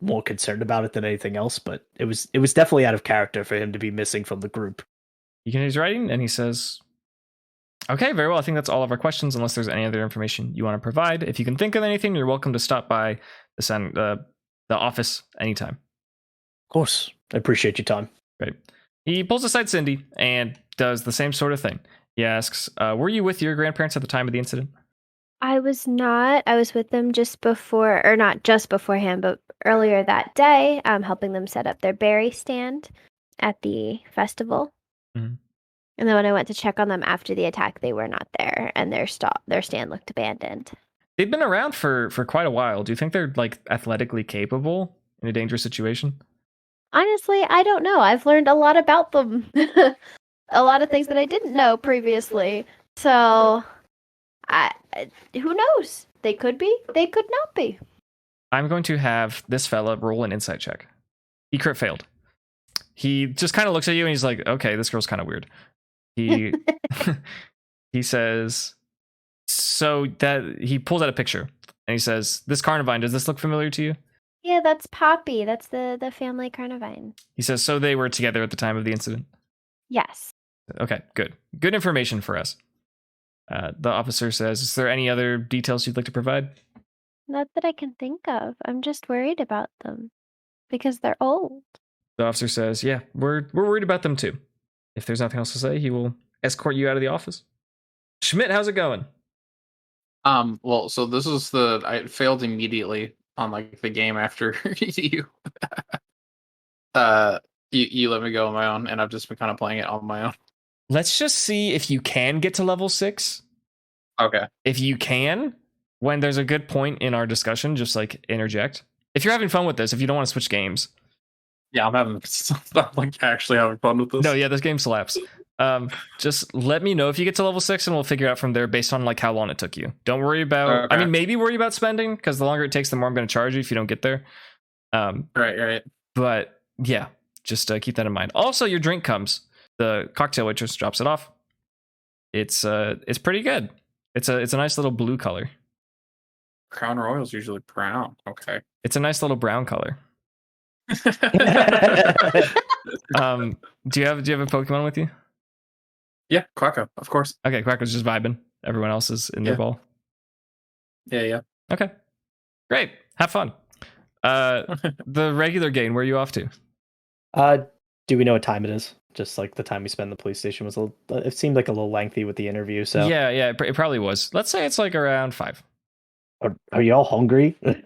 Speaker 2: more concerned about it than anything else, but it was definitely out of character for him to be missing from the group.
Speaker 1: He continues writing, and he says, okay, very well. I think that's all of our questions, unless there's any other information you want to provide. If you can think of anything, you're welcome to stop by the office anytime.
Speaker 2: Of course. I appreciate your time.
Speaker 1: Right. He pulls aside Cindy and does the same sort of thing. He asks, were you with your grandparents at the time of the incident?
Speaker 4: I was not. I was with them just before, or not just beforehand, but earlier that day, helping them set up their berry stand at the festival. Mm-hmm. And then when I went to check on them after the attack, they were not there, and their stand looked abandoned.
Speaker 1: They've been around for quite a while. Do you think they're like athletically capable in a dangerous situation?
Speaker 4: Honestly, I don't know. I've learned a lot about them. A lot of things that I didn't know previously. So, who knows? They could be. They could not be.
Speaker 1: I'm going to have this fella roll an insight check. He crit failed. He just kind of looks at you and he's like, okay, this girl's kind of weird. He says, so that he pulls out a picture and he says, this Carnivine, does this look familiar to you?
Speaker 4: Yeah, that's Poppy. That's the family Carnivine.
Speaker 1: He says, so they were together at the time of the incident?
Speaker 4: Yes.
Speaker 1: Okay, good. Good information for us. The officer says, is there any other details you'd like to provide?
Speaker 4: Not that I can think of. I'm just worried about them because they're old.
Speaker 1: The officer says, yeah, we're worried about them too. If there's nothing else to say, he will escort you out of the office. Schmidt, how's it going?
Speaker 3: Well, so this is I failed immediately on like the game after you you let me go on my own, and I've just been kind of playing it on my own.
Speaker 1: Let's just see if you can get to level 6.
Speaker 3: Okay.
Speaker 1: If you can, when there's a good point in our discussion, just like interject. If you're having fun with this, if you don't want to switch games.
Speaker 3: Yeah, I'm like actually having fun with this.
Speaker 1: No, yeah, this game slaps. Just let me know if you get to level 6 and we'll figure out from there based on like how long it took you. Don't worry about, okay. I mean, maybe worry about spending, because the longer it takes, the more I'm going to charge you if you don't get there.
Speaker 3: Right.
Speaker 1: But yeah, just keep that in mind. Also, your drink comes. The cocktail waitress drops it off. It's pretty good. It's a nice little blue color.
Speaker 3: Crown Royal's usually brown. Okay.
Speaker 1: It's a nice little brown color. Do you have a Pokemon with you?
Speaker 3: Yeah, Quacko, of course.
Speaker 1: Okay, Quacko's just vibing. Everyone else is in their ball.
Speaker 3: Yeah.
Speaker 1: Okay. Great. Have fun. The regular game, where are you off to?
Speaker 6: Do we know what time it is? Just like the time we spent in the police station was it seemed like a little lengthy with the interview, so.
Speaker 1: Yeah, it probably was. Let's say it's like around 5.
Speaker 6: Are y'all hungry?
Speaker 4: I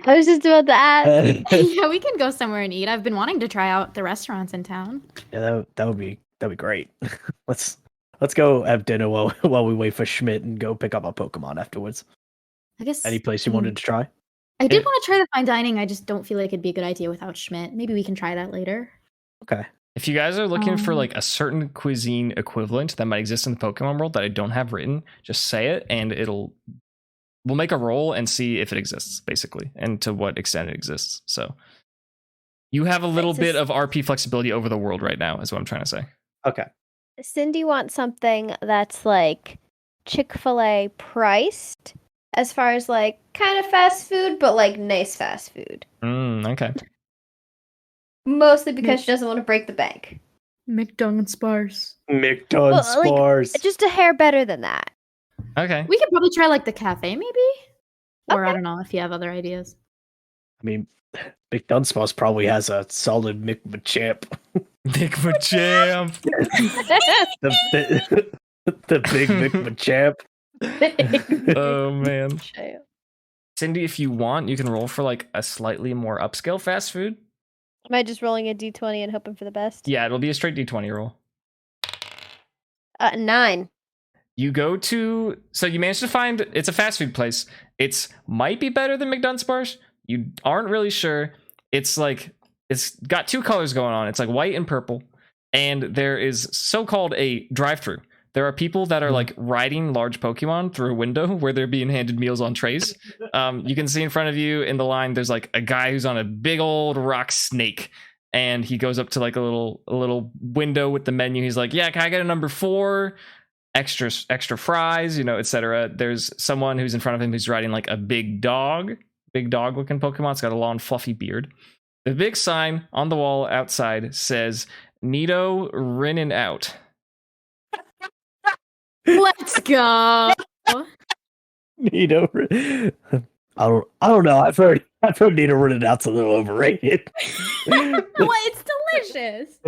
Speaker 4: was just about to ask.
Speaker 5: Yeah, we can go somewhere and eat. I've been wanting to try out the restaurants in town.
Speaker 6: Yeah, that'd be great. Let's go have dinner while we wait for Schmidt and go pick up our Pokemon afterwards.
Speaker 5: I guess
Speaker 6: Any place you wanted to try?
Speaker 5: I did want to try the fine dining. I just don't feel like it'd be a good idea without Schmidt. Maybe we can try that later.
Speaker 6: Okay.
Speaker 1: If you guys are looking for like a certain cuisine equivalent that might exist in the Pokemon world that I don't have written, just say it and we'll make a roll and see if it exists, basically, and to what extent it exists. So you have a little bit of RP flexibility over the world right now, is what I'm trying to say.
Speaker 6: Okay.
Speaker 4: Cindy wants something that's like Chick-fil-A priced, as far as like kind of fast food, but like nice fast food.
Speaker 1: Okay.
Speaker 4: Mostly because she doesn't want to break the bank.
Speaker 5: Dunsparce.
Speaker 6: Dunsparce.
Speaker 4: Like, just a hair better than that.
Speaker 1: Okay.
Speaker 5: We could probably try like the cafe, maybe? Or
Speaker 4: Okay.
Speaker 5: I don't know if you have other ideas.
Speaker 6: I mean, Dunsparce probably has a solid McMachamp.
Speaker 1: McMachamp.
Speaker 6: the big McMachamp.
Speaker 1: Oh, man. Cindy, if you want, you can roll for like a slightly more upscale fast food.
Speaker 4: Am I just rolling a d20 and hoping for the best?
Speaker 1: Yeah, it'll be a straight D20 roll.
Speaker 4: 9.
Speaker 1: You go to, so you managed to find, it's a fast food place. It's might be better than McDunsparce. You aren't really sure. It's like, it's got two colors going on. It's like white and purple. And there is so-called a drive-through. There are people that are like riding large Pokemon through a window where they're being handed meals on trays. You can see in front of you in the line, there's like a guy who's on a big old rock snake. And he goes up to like a little window with the menu. He's like, yeah, can I get a number 4? Extra fries, you know, etc. There's someone who's in front of him who's riding like a big dog looking Pokemon. It's got a long fluffy beard. The big sign on the wall outside says Nido Rinnin' Out.
Speaker 5: Let's go.
Speaker 6: Nido. I don't know. I've heard Nido Rinnin' Out's a little overrated.
Speaker 5: What? It's delicious.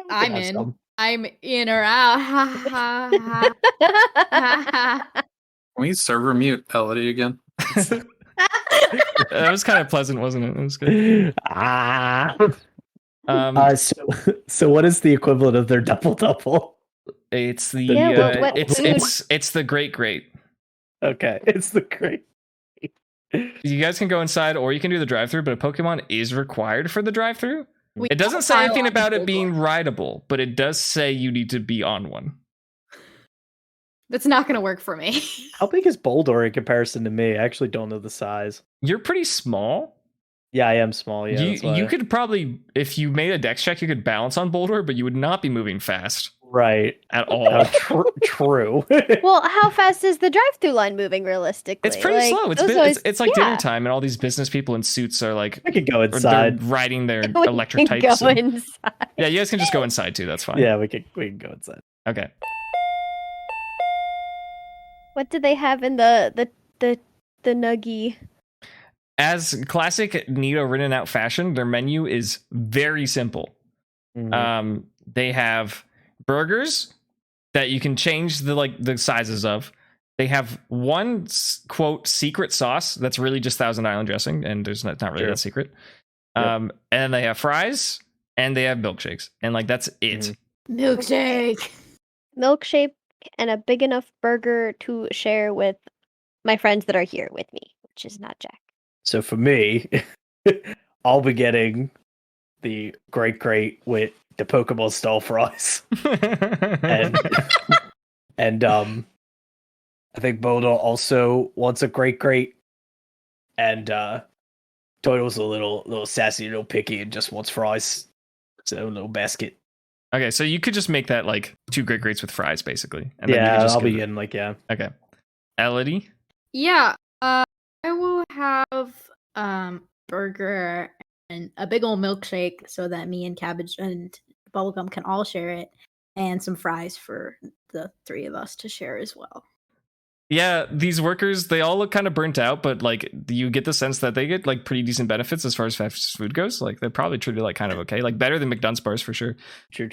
Speaker 5: I'm in. Some. I'm in or out.
Speaker 3: Can we server mute Elodie again?
Speaker 1: That was kind of pleasant, wasn't it? It was good.
Speaker 6: So what is the equivalent of their double?
Speaker 1: It's the it's the great.
Speaker 6: Okay, it's the great.
Speaker 1: You guys can go inside, or you can do the drive-through. But a Pokemon is required for the drive-through. It doesn't say anything about it being rideable, but it does say you need to be on one.
Speaker 5: That's not going to work for me.
Speaker 6: How big is Boulder in comparison to me? I actually don't know the size.
Speaker 1: You're pretty small.
Speaker 6: Yeah, I am small. Yeah,
Speaker 1: you could probably, if you made a dex check, you could balance on Boulder, but you would not be moving fast.
Speaker 6: Right.
Speaker 1: At all.
Speaker 6: True.
Speaker 4: Well, how fast is the drive-through line moving realistically?
Speaker 1: It's pretty slow. It's like dinner time, and all these business people in suits are like,
Speaker 6: I could go inside.
Speaker 1: They're riding their electric types.
Speaker 4: Inside.
Speaker 1: Yeah, you guys can just go inside too. That's fine.
Speaker 6: Yeah, we can go inside.
Speaker 1: Okay.
Speaker 4: What do they have in the nuggie?
Speaker 1: As classic Nido Rinnin' Out fashion, their menu is very simple. Mm-hmm. They have burgers that you can change the sizes of. They have one quote secret sauce that's really just Thousand Island dressing, and there's not really that secret. Yep. And then they have fries and they have milkshakes, and like that's it.
Speaker 4: Milkshake and a big enough burger to share with my friends that are here with me, which is not Jack.
Speaker 6: So for me, I'll be getting the great with the Pokemon style fries, and I think Bodo also wants a great, and Toto's a little sassy, a little picky, and just wants fries. So a little basket.
Speaker 1: Okay, so you could just make that like 2 greats with fries, basically.
Speaker 6: And then you can just I'll be in yeah.
Speaker 1: Okay, Elodie.
Speaker 5: Yeah, I will have burger and a big old milkshake so that me and Cabbage and Bubblegum can all share it, and some fries for the 3 of us to share as well.
Speaker 1: Yeah, these workers, they all look kind of burnt out, but like you get the sense that they get like pretty decent benefits as far as fast food goes. Like they're probably treated like kind of okay, like better than McDunsparce for sure.
Speaker 6: True.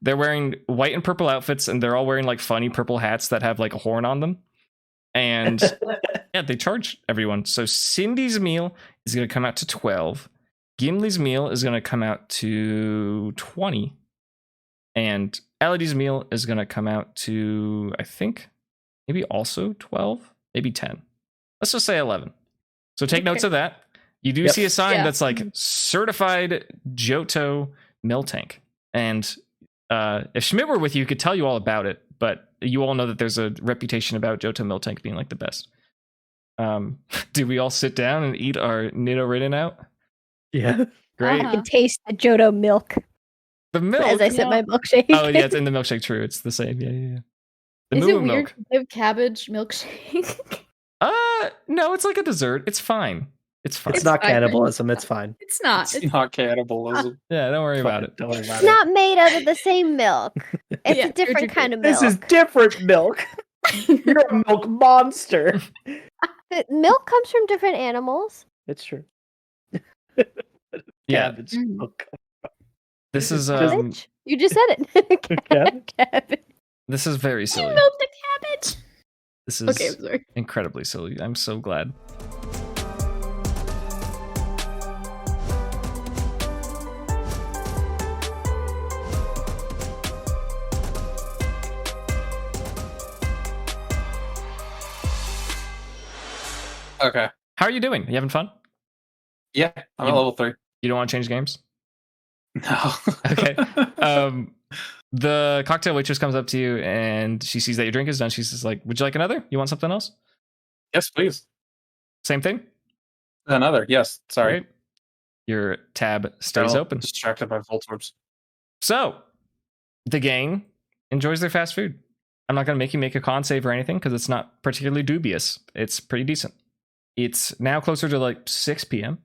Speaker 1: They're wearing white and purple outfits, and they're all wearing like funny purple hats that have like a horn on them. And yeah, they charge everyone. So Cindy's meal is going to come out to 12. Gimli's meal is going to come out to 20. And Elodie's meal is going to come out to, I think, maybe also 12, maybe 10. Let's just say 11. So take notes of that. You do see a sign that's like certified Johto mill tank. And if Schmidt were with you, he could tell you all about it. But you all know that there's a reputation about Johto mill tank being like the best. Do we all sit down and eat our Nidoridin out?
Speaker 6: Yeah.
Speaker 1: Great.
Speaker 4: I can taste the Johto milk.
Speaker 1: The milk.
Speaker 4: As I sip my milkshake.
Speaker 1: Oh yeah, it's in the milkshake. True, it's the same. Yeah. The
Speaker 5: Is it
Speaker 1: moo
Speaker 5: weird
Speaker 1: milk.
Speaker 5: to give cabbage milkshake?
Speaker 1: No, it's like a dessert. It's fine. It's fine.
Speaker 6: It's not cannibalism. It's fine.
Speaker 5: It's not.
Speaker 3: It's not cannibalism.
Speaker 1: Yeah, don't worry about it.
Speaker 6: Don't worry about
Speaker 4: It's
Speaker 6: it.
Speaker 4: not made out of the same milk. It's
Speaker 5: Yeah,
Speaker 4: a different
Speaker 5: you're
Speaker 4: kind of milk.
Speaker 6: This is different milk. You're a milk monster.
Speaker 4: Milk comes from different animals.
Speaker 6: It's true.
Speaker 1: Yeah.
Speaker 6: Cabbage
Speaker 5: Mhm.
Speaker 6: milk.
Speaker 1: This is
Speaker 4: Cabbage? You just said it.
Speaker 6: Cabbage?
Speaker 4: Cabbage.
Speaker 1: this is very silly.
Speaker 5: Milk the cabbage.
Speaker 1: This is
Speaker 5: Okay, I'm sorry.
Speaker 1: incredibly silly. I'm so glad.
Speaker 3: Okay.
Speaker 1: How are you doing? You having fun?
Speaker 3: Yeah, I'm
Speaker 1: You-
Speaker 3: at level 3.
Speaker 1: You don't want to change games?
Speaker 3: No.
Speaker 1: Okay. The cocktail waitress comes up to you and she sees that your drink is done. She's just like, "Would you like another? You want something else?"
Speaker 3: Yes, please.
Speaker 1: Same thing.
Speaker 3: Another. Yes. Sorry.
Speaker 1: Right. Your tab stays
Speaker 3: Still
Speaker 1: open.
Speaker 3: Distracted by Voltorbs.
Speaker 1: So, the gang enjoys their fast food. I'm not going to make you make a con save or anything because it's not particularly dubious. It's pretty decent. It's now closer to like 6 p.m.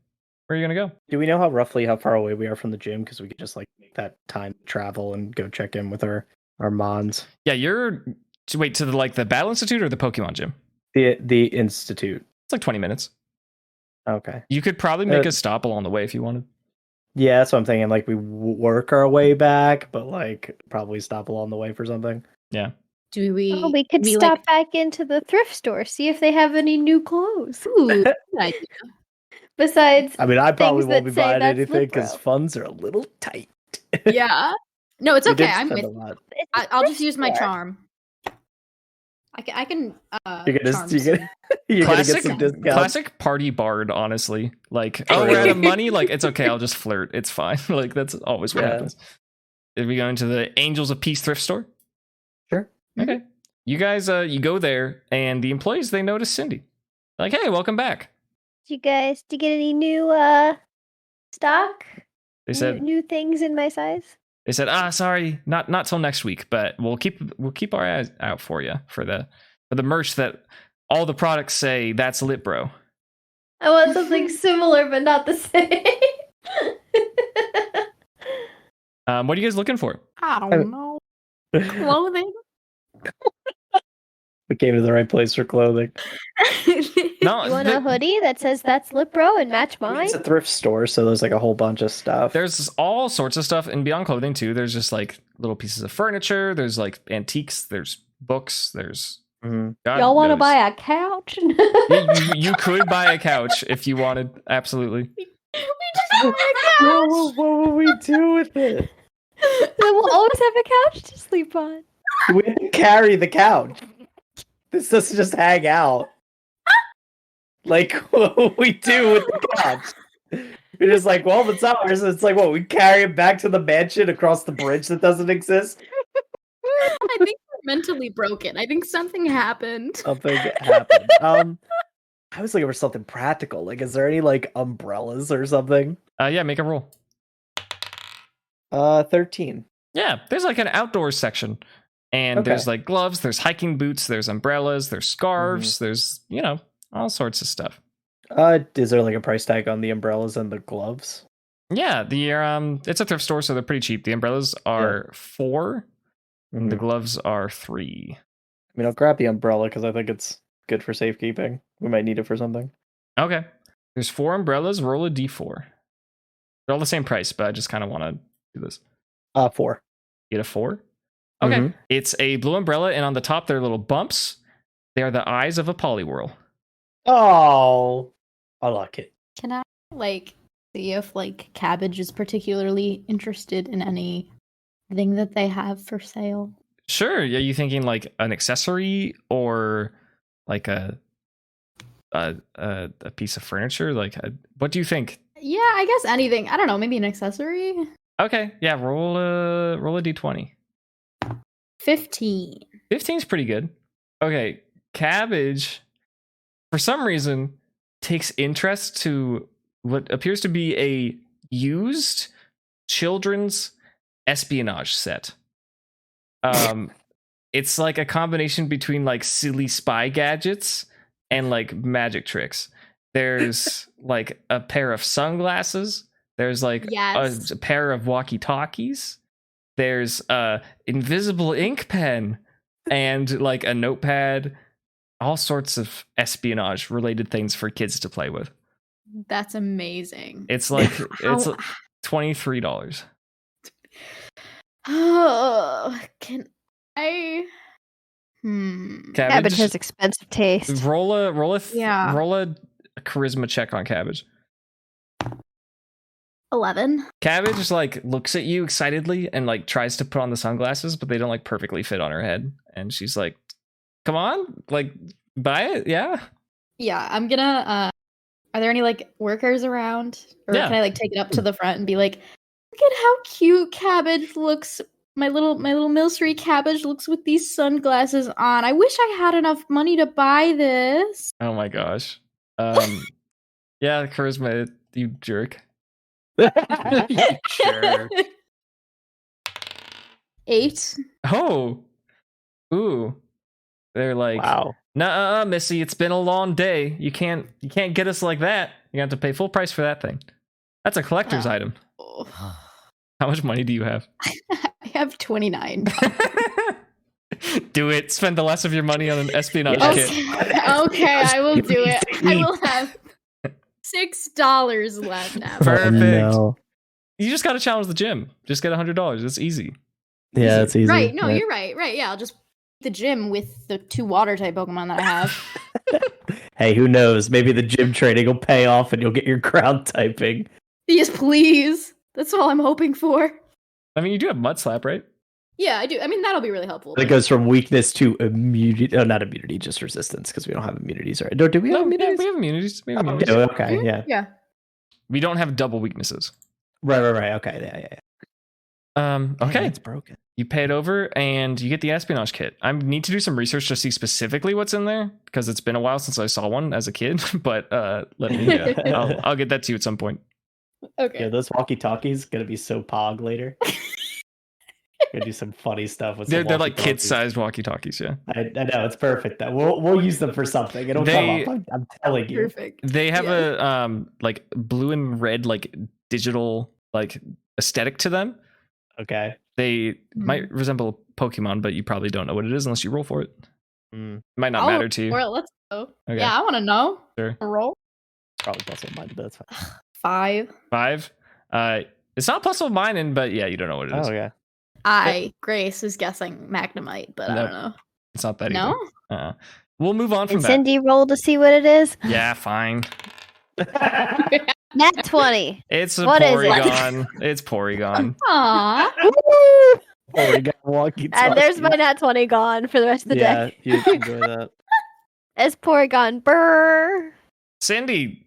Speaker 1: Where are you going to go?
Speaker 6: Do we know how far away we are from the gym? Because we could just like make that time travel and go check in with our mons.
Speaker 1: Yeah, you're... Wait, to the Battle Institute or the Pokemon gym?
Speaker 6: The institute.
Speaker 1: It's like 20 minutes.
Speaker 6: Okay.
Speaker 1: You could probably make a stop along the way if you wanted.
Speaker 6: Yeah, that's what I'm thinking. Like we work our way back, but like probably stop along the way for something.
Speaker 1: Yeah.
Speaker 5: Do we?
Speaker 4: Oh, we could stop back into the thrift store, see if they have any new clothes.
Speaker 5: Ooh, good idea.
Speaker 4: Besides,
Speaker 6: I mean, I probably
Speaker 4: things
Speaker 6: won't
Speaker 4: that
Speaker 6: be
Speaker 4: say
Speaker 6: buying
Speaker 4: that's
Speaker 6: anything because
Speaker 4: Lipro.
Speaker 6: funds are a little tight.
Speaker 5: Yeah. No, it's
Speaker 6: We did
Speaker 5: okay. I'm
Speaker 6: spend
Speaker 5: with.
Speaker 6: a lot.
Speaker 4: it's a
Speaker 5: I'll just
Speaker 4: thrift
Speaker 5: use my
Speaker 4: store.
Speaker 5: charm. I can.
Speaker 6: You're gonna
Speaker 5: charm
Speaker 6: you're
Speaker 5: some-
Speaker 6: gonna, you're gonna get some discounts.
Speaker 1: Classic party bard, honestly. Like, oh, we're out of money. Like, it's okay. I'll just flirt. It's fine. Like, that's always what
Speaker 6: Yeah.
Speaker 1: happens. If we go into the Angels of Peace thrift store,
Speaker 6: Sure.
Speaker 1: okay. You guys, you go there, and the employees they notice Cindy. Like, hey, welcome back.
Speaker 4: Did you get any new stock?
Speaker 1: They said,
Speaker 4: new things in my size?
Speaker 1: sorry, not till next week, but we'll keep our eyes out for you for the merch that all the products say that's lit, bro.
Speaker 4: I want something similar but not the same.
Speaker 1: What are you guys looking for?
Speaker 5: I don't know. Clothing.
Speaker 6: We came to the right place for clothing.
Speaker 1: No,
Speaker 4: You want a hoodie that says that's Lipro and match mine?
Speaker 6: It's a thrift store, so there's like a whole bunch of stuff.
Speaker 1: there's all sorts of stuff, and beyond clothing too. There's just like little pieces of furniture. There's like antiques. There's books. There's
Speaker 6: Mhm.
Speaker 1: God
Speaker 4: Y'all want to
Speaker 1: knows.
Speaker 4: buy a couch?
Speaker 1: You could buy a couch if you wanted. Absolutely.
Speaker 6: What will we do with it?
Speaker 4: Then we'll always have a couch to sleep on.
Speaker 6: We didn't carry the couch. This doesn't just hang out. Like, what will we do with the couch? We're just like, well, it's ours. It's like, what, we carry it back to the mansion across the bridge that doesn't exist?
Speaker 5: I think we're mentally broken. I think something happened.
Speaker 6: Something happened. I was looking for something practical. Like, is there any, like, umbrellas or something?
Speaker 1: Yeah, make a roll.
Speaker 6: 13.
Speaker 1: Yeah, there's like an outdoors section, and
Speaker 6: Okay.
Speaker 1: there's like gloves, there's hiking boots, there's umbrellas, there's scarves, there's all sorts of stuff.
Speaker 6: Is there, like, a price tag on the umbrellas and the gloves?
Speaker 1: Yeah, it's a thrift store, so they're pretty cheap. The umbrellas are 4,
Speaker 6: Mhm.
Speaker 1: the gloves are 3.
Speaker 6: I mean, I'll grab the umbrella because I think it's good for safekeeping. We might need it for something.
Speaker 1: Okay, there's 4 umbrellas. Roll a d4. They're all the same price, but I just kind of want to do this.
Speaker 6: 4.
Speaker 1: Get a 4. Okay,
Speaker 6: Mhm.
Speaker 1: it's a blue umbrella, and on the top there are little bumps, They are the eyes of a polywhirl.
Speaker 2: Oh, I like it.
Speaker 5: Can I see if Cabbage is particularly interested in anything that they have for sale?
Speaker 1: Sure. Are you thinking an accessory or a piece of furniture? What do you think?
Speaker 5: Yeah, I guess anything. I don't know. Maybe an accessory.
Speaker 1: Okay. Yeah. Roll a d20.
Speaker 5: 15.
Speaker 1: 15 is pretty good. Okay. Cabbage, for some reason, takes interest to what appears to be a used children's espionage set. It's a combination between silly spy gadgets and magic tricks. There's a pair of sunglasses. There's
Speaker 5: yes.
Speaker 1: a pair of walkie-talkies. There's a invisible ink pen and a notepad. All sorts of espionage related things for kids to play with.
Speaker 5: That's amazing.
Speaker 1: It's it's $23.
Speaker 5: Oh, can I?
Speaker 4: Cabbage has expensive taste.
Speaker 1: Roll a charisma check on Cabbage.
Speaker 5: 11.
Speaker 1: Cabbage just looks at you excitedly and tries to put on the sunglasses, but they don't perfectly fit on her head. And she's like, "Come on, buy it, yeah."
Speaker 5: Yeah, I'm gonna. Are there any workers around, or can I take it up to the front and be like, "Look at how cute Cabbage looks. My little Mill Street Cabbage looks with these sunglasses on. I wish I had enough money to buy this."
Speaker 1: Oh my gosh. Yeah, charisma, you jerk.
Speaker 3: You jerk.
Speaker 5: 8.
Speaker 1: Oh. Ooh. They're
Speaker 2: wow.
Speaker 1: "Nuh-uh, Missy, it's been a long day. You can't get us like that. You have to pay full price for that thing. That's a collector's item." How much money do you have?
Speaker 5: I have 29.
Speaker 1: Do it. Spend the less of your money on an espionage
Speaker 5: Yes.
Speaker 1: kit.
Speaker 5: Okay, I will do it. I will have $6 left now.
Speaker 1: Perfect.
Speaker 6: No.
Speaker 1: You just got to challenge the gym. Just get $100. It's easy.
Speaker 6: Yeah, it's easy.
Speaker 5: Right, no,
Speaker 6: Yeah.
Speaker 5: you're right. Right, yeah, I'll just the gym with the 2 water type Pokemon that I have.
Speaker 6: Hey, who knows? Maybe the gym training will pay off and you'll get your ground typing.
Speaker 5: Yes, please. That's all I'm hoping for.
Speaker 1: I mean, you do have Mud Slap, right?
Speaker 5: Yeah, I do. I mean, that'll be really helpful.
Speaker 6: It goes from weakness to immunity. Oh, not immunity, just resistance, because we don't have immunities, right? No, do we have immunities?
Speaker 1: We have immunities. We have
Speaker 6: Oh,
Speaker 1: immunities.
Speaker 6: okay, yeah.
Speaker 5: Yeah.
Speaker 1: We don't have double weaknesses.
Speaker 6: Right. Okay, yeah.
Speaker 1: Okay.
Speaker 6: It's broken.
Speaker 1: You pay it over and you get the espionage kit. I need to do some research to see specifically what's in there because it's been a while since I saw one as a kid. But let me. I'll get that to you at some point.
Speaker 5: Okay.
Speaker 6: Yeah, those walkie-talkies gonna be so pog later. Gonna do some funny stuff with.
Speaker 1: They're kid-sized walkie-talkies. Yeah.
Speaker 6: I know it's perfect. That we'll use them for something. It'll come up. I'm telling you.
Speaker 5: Perfect.
Speaker 1: They have a blue and red digital aesthetic to them.
Speaker 6: Okay.
Speaker 1: They might resemble Pokemon, but you probably don't know what it is unless you roll for it. It might not matter to you.
Speaker 5: Well, let's go.
Speaker 1: Okay.
Speaker 5: Yeah, I want to know.
Speaker 1: Sure.
Speaker 5: Roll.
Speaker 6: Probably plus or minus, but that's fine.
Speaker 5: 5.
Speaker 1: 5. It's not plus or minus, but yeah, you don't know what it is.
Speaker 6: Oh yeah.
Speaker 5: Grace is guessing Magnemite, but I don't know.
Speaker 1: It's not that
Speaker 5: No?
Speaker 1: either. We'll move on from
Speaker 4: And
Speaker 1: that.
Speaker 4: Cindy roll to see what it is.
Speaker 1: Yeah, fine.
Speaker 4: Nat 20.
Speaker 1: It's a
Speaker 4: What is it?
Speaker 1: Porygon. It's Porygon.
Speaker 5: Aw.
Speaker 4: And there's my Nat 20 gone for the rest of the day.
Speaker 6: Yeah, you enjoy that.
Speaker 4: It's Porygon. Brr.
Speaker 1: Cindy,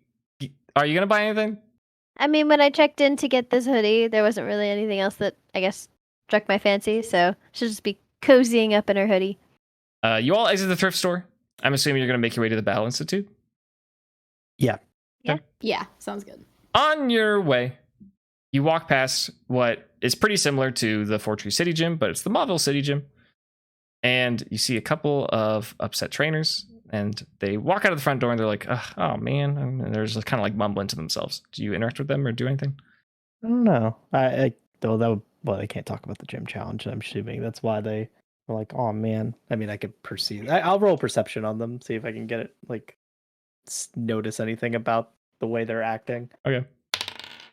Speaker 1: are you gonna buy anything?
Speaker 4: I mean, when I checked in to get this hoodie, there wasn't really anything else that I guess struck my fancy, so she'll just be cozying up in her hoodie.
Speaker 1: You all exit the thrift store. I'm assuming you're gonna make your way to the Battle Institute.
Speaker 5: Yeah, sounds good.
Speaker 1: On your way, you walk past what is pretty similar to the Fortree City Gym, but it's the Mauville City Gym. And you see a couple of upset trainers, and they walk out of the front door and they're like, "Oh man," and they're just kind of mumbling to themselves. Do you interact with them or do anything?
Speaker 6: I don't know. I they can't talk about the gym challenge. I'm assuming that's why they are like, "Oh man." I mean, I could perceive. I'll roll perception on them, see if I can get it. Notice anything about the way they're acting.
Speaker 1: Okay.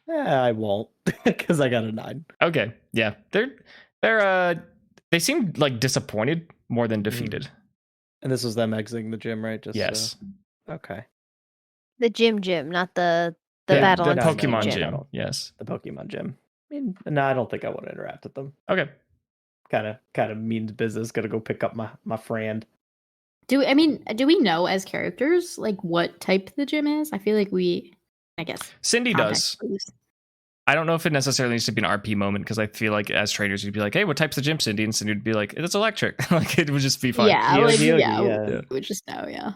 Speaker 6: I won't because I got a 9.
Speaker 1: Okay. Yeah. They seem disappointed more than defeated.
Speaker 6: And this was them exiting the gym, right? Just
Speaker 1: Yes.
Speaker 6: Okay.
Speaker 4: The gym, not the battle.
Speaker 1: The
Speaker 4: in
Speaker 1: Pokemon
Speaker 4: gym.
Speaker 1: gym. Yes.
Speaker 6: The Pokemon gym. I mean, no, I don't think I want to interact with them.
Speaker 1: Okay.
Speaker 6: Kind of means business. Gotta go pick up my friend.
Speaker 5: Do we know as characters like what type the gym is? I feel like I guess
Speaker 1: Cindy does.
Speaker 5: Please.
Speaker 1: I don't know if it necessarily needs to be an RP moment because I feel like as traders you'd be like, "Hey, what type's the gym, Cindy?" And Cindy would be like, "It's electric." Like it would just be fun.
Speaker 5: Yeah,
Speaker 6: Yeah.
Speaker 5: we just know. Yeah,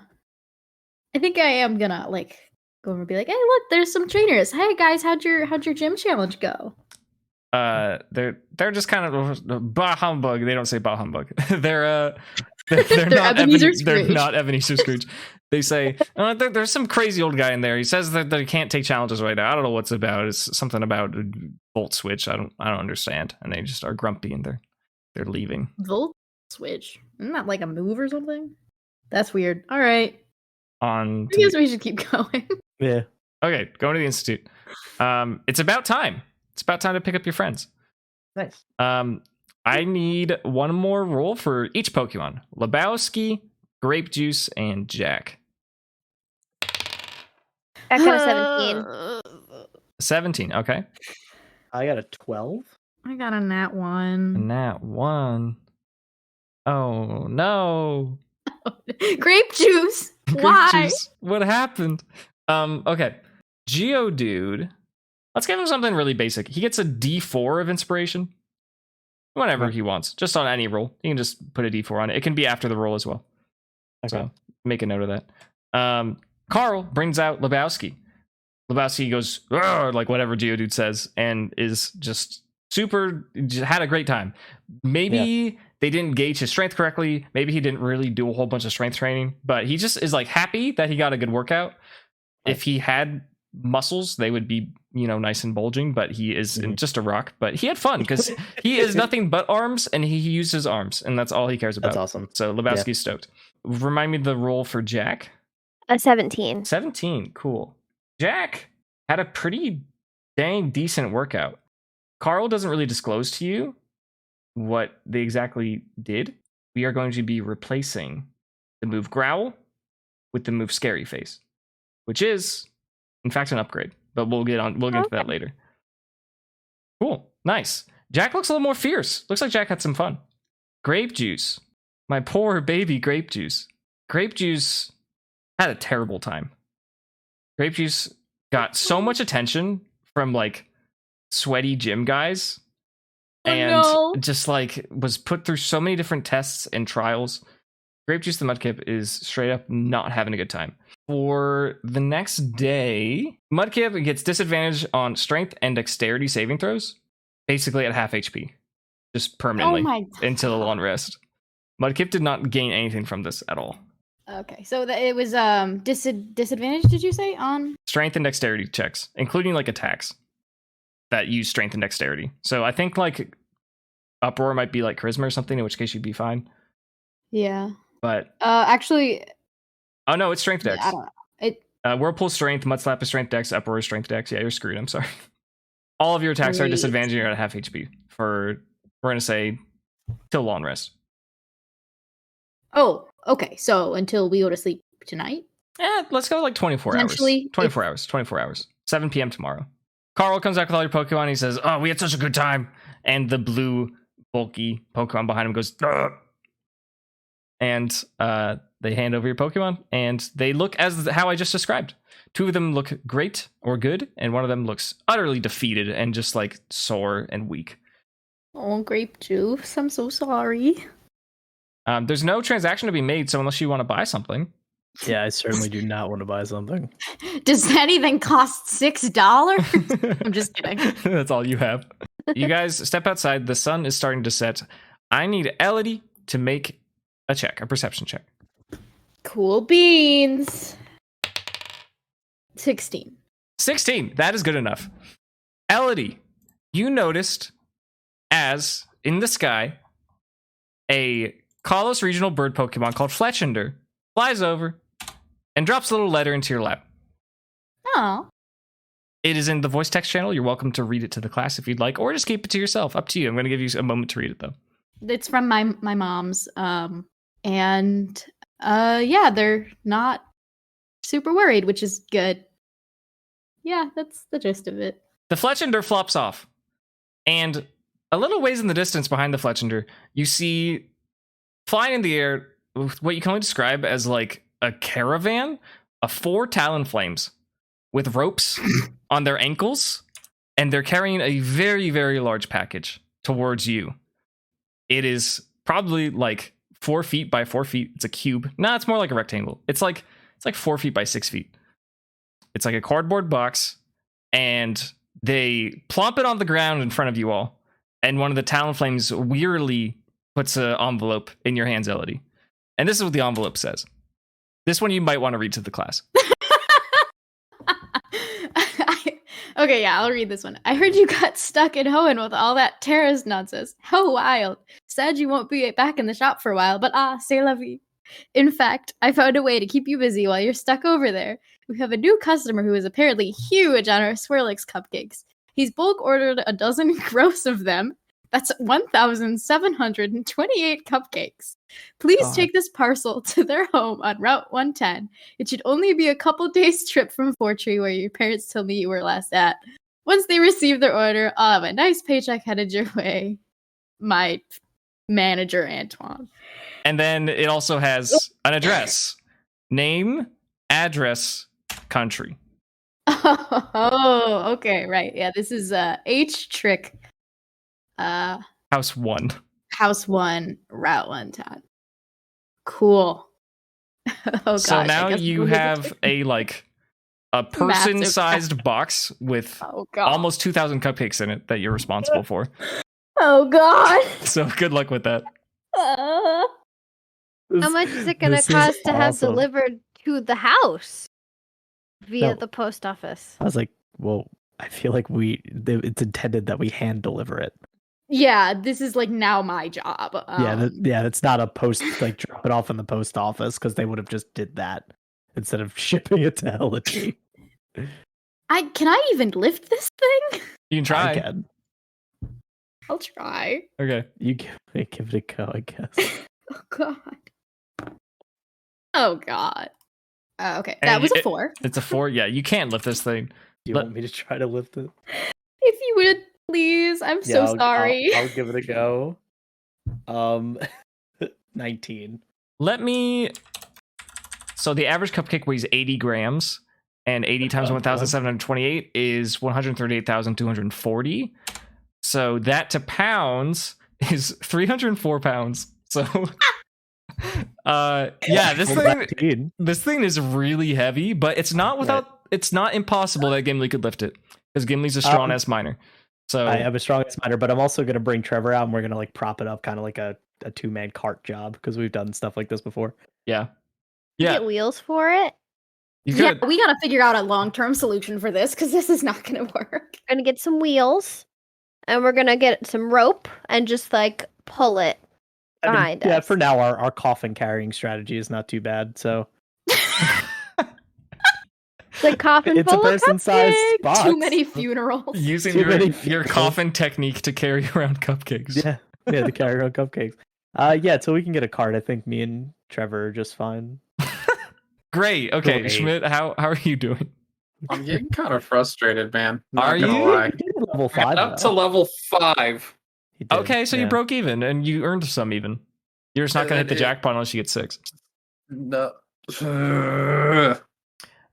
Speaker 5: I think I am gonna like go over and be like, "Hey, look, there's some trainers. Hey guys, how'd your gym challenge go?"
Speaker 1: They're just kind of bah humbug. They don't say bah humbug. they're
Speaker 5: They're
Speaker 1: not
Speaker 5: Ebenezer
Speaker 1: they're
Speaker 5: Scrooge.
Speaker 1: not Ebenezer Scrooge. They say there's some crazy old guy in there. He says that he can't take challenges right now. I don't know what's about. It's something about a volt switch. I don't understand. And they just are grumpy and they're leaving.
Speaker 5: Volt switch. Isn't that like a move or something? That's weird. All right. I guess we should keep going.
Speaker 6: Yeah.
Speaker 1: Okay, going to the institute. It's about time. It's about time to pick up your friends.
Speaker 6: Nice.
Speaker 1: I need one more roll for each Pokemon. Lebowski, Grape Juice, and Jack.
Speaker 4: I got a 17.
Speaker 1: 17, okay.
Speaker 6: I got a 12.
Speaker 5: I got a nat 1.
Speaker 1: Nat 1. Oh, no.
Speaker 5: Grape juice.
Speaker 1: Grape
Speaker 5: Why?
Speaker 1: Juice. What happened? Okay. Geodude. Let's give him something really basic. He gets a D4 of inspiration. Whenever he wants. Just on any roll. You can just put a D4 on it. It can be after the roll as well. Okay. So make a note of that. Carl brings out Lebowski. Lebowski goes, like whatever Geodude says, and is just had a great time. Maybe they didn't gauge his strength correctly. Maybe he didn't really do a whole bunch of strength training, but he just is like happy that he got a good workout. If he had muscles, they would be, nice and bulging, but he is just a rock. But he had fun because he is nothing but arms, and he used his arms, and that's all he cares about.
Speaker 6: That's awesome.
Speaker 1: So Lebowski's stoked. Remind me the roll for Jack.
Speaker 4: A 17.
Speaker 1: 17, cool. Jack had a pretty dang decent workout. Carl doesn't really disclose to you what they exactly did. We are going to be replacing the move Growl with the move Scary Face, which is, in fact, an upgrade. But we'll get into that later. Cool, nice. Jack looks a little more fierce. Looks like Jack had some fun. Grape Juice, my poor baby Grape Juice. Grape Juice had a terrible time. Grape Juice got so much attention from like sweaty gym guys, and just like was put through so many different tests and trials. Grape Juice the Mudkip is straight up not having a good time. For the next day, Mudkip gets disadvantage on strength and dexterity saving throws, basically at half HP, just permanently until long rest. Mudkip did not gain anything from this at all.
Speaker 5: Okay, so it was disadvantage, did you say, on
Speaker 1: strength and dexterity checks, including like attacks that use strength and dexterity. So I think like Uproar might be like charisma or something, in which case you'd be fine.
Speaker 5: Yeah.
Speaker 1: But
Speaker 5: actually,
Speaker 1: oh no, it's strength dex.
Speaker 5: I don't know.
Speaker 1: Whirlpool strength, Mudslap is strength dex, Uproar is strength dex. Yeah, you're screwed. I'm sorry. All of your attacks are disadvantaged. You're at half HP for, we're gonna say, till long rest.
Speaker 5: Oh, okay. So until we go to sleep tonight.
Speaker 1: Let's go like 24 hours. 24 hours. 24 hours. 7 p.m. tomorrow. Carl comes back with all your Pokemon. And he says, "Oh, we had such a good time." And the blue, bulky Pokemon behind him goes, "Ugh." And they hand over your Pokemon, and they look as how I just described. 2 of them look great or good, and 1 of them looks utterly defeated and just like sore and weak.
Speaker 5: Oh, Grape Juice, I'm so sorry.
Speaker 1: There's no transaction to be made, so unless you want to buy something.
Speaker 6: Yeah, I certainly do not want to buy something.
Speaker 5: Does that even cost $6? I'm just kidding.
Speaker 1: That's all you have. You guys step outside. The sun is starting to set. I need Elodie to make a perception check.
Speaker 5: Cool beans. 16.
Speaker 1: 16. That is good enough. Elodie, you noticed as in the sky a Kalos regional bird Pokemon called Fletchender flies over and drops a little letter into your lap.
Speaker 5: Oh.
Speaker 1: It is in the voice text channel. You're welcome to read it to the class if you'd like, or just keep it to yourself. Up to you. I'm going to give you a moment to read it, though.
Speaker 5: It's from my mom's. And Yeah, they're not super worried, which is good. Yeah, that's the gist of it.
Speaker 1: The Fletchender flops off, and a little ways in the distance behind the Fletchender, you see flying in the air what you can only describe as like a caravan of 4 Talonflames with ropes on their ankles, and they're carrying a very, very large package towards you. It is probably like 4 feet by 4 feet. It's a cube. No, it's more like a rectangle. It's like 4 feet by 6 feet. It's like a cardboard box, and they plop it on the ground in front of you all. And one of the Talonflames wearily puts an envelope in your hands, Elodie. And this is what the envelope says. This one you might want to read to the class.
Speaker 5: Okay, yeah, I'll read this one. I heard you got stuck in Hoenn with all that terrorist nonsense. How wild. Sad you won't be back in the shop for a while, but c'est la vie. In fact, I found a way to keep you busy while you're stuck over there. We have a new customer who is apparently huge on our Swirlix cupcakes. He's bulk ordered a dozen gross of them. That's 1,728 cupcakes. Please take this parcel to their home on Route 110. It should only be a couple days trip from Fortree, where your parents told me you were last at. Once they receive their order, I'll have a nice paycheck headed your way. My manager, Antoine.
Speaker 1: And then it also has an address. Name, address, country.
Speaker 5: Oh, okay, right. Yeah, this is H Trick.
Speaker 1: House 1.
Speaker 5: House 1, Route 110. Cool.
Speaker 1: So now you have a person-sized box with almost 2,000 cupcakes in it that you're responsible for.
Speaker 4: Oh god.
Speaker 1: So good luck with that.
Speaker 4: How much is it going to cost to have delivered to the house via the post office?
Speaker 6: I was like, well, I feel like it's intended that we hand deliver it.
Speaker 5: Yeah, this is like now my job.
Speaker 6: It's not a post, like drop it off in the post office, because they would have just did that instead of shipping it to Elodie.
Speaker 5: Can I even lift this thing?
Speaker 1: You can try.
Speaker 6: I can.
Speaker 5: I'll try.
Speaker 1: Okay.
Speaker 6: You give it a go, I guess.
Speaker 5: Oh god. Oh god. Okay, that was a 4.
Speaker 1: It's a 4. Yeah, you can't lift this thing.
Speaker 6: Do you want me to try to lift it?
Speaker 5: If you would, please. I'm so sorry.
Speaker 6: I'll give it a go. 19.
Speaker 1: So the average cupcake weighs 80 grams, and 80 times 1,728 is 138,240. So that to pounds is 304 pounds. So this thing is really heavy, but it's not it's not impossible that Gimli could lift it, because Gimli's a strong ass miner. So
Speaker 6: I have a strong ass miner, but I'm also gonna bring Trevor out, and we're gonna prop it up kind of like a 2-man cart job, because we've done stuff like this before.
Speaker 1: Yeah.
Speaker 4: Get wheels for it.
Speaker 5: We gotta figure out a long-term solution for this, because this is not gonna work.
Speaker 4: We're gonna get some wheels, and we're gonna get some rope and just pull it behind us.
Speaker 6: Yeah, for now our coffin carrying strategy is not too bad. So
Speaker 4: the coffin
Speaker 6: it's
Speaker 4: full
Speaker 6: a person-sized box.
Speaker 5: Too many funerals.
Speaker 1: Using your coffin technique to carry around cupcakes.
Speaker 6: Yeah, to carry around cupcakes. So we can get a cart. I think me and Trevor are just fine.
Speaker 1: Great. Okay, Schmidt, how are you doing?
Speaker 3: I'm getting kind of frustrated, man.
Speaker 1: Are you?
Speaker 3: Lie.
Speaker 6: Level 5.
Speaker 3: Up to level 5.
Speaker 1: Okay, so you broke even, and you earned some even. You're just not gonna hit the jackpot unless you get 6.
Speaker 3: No.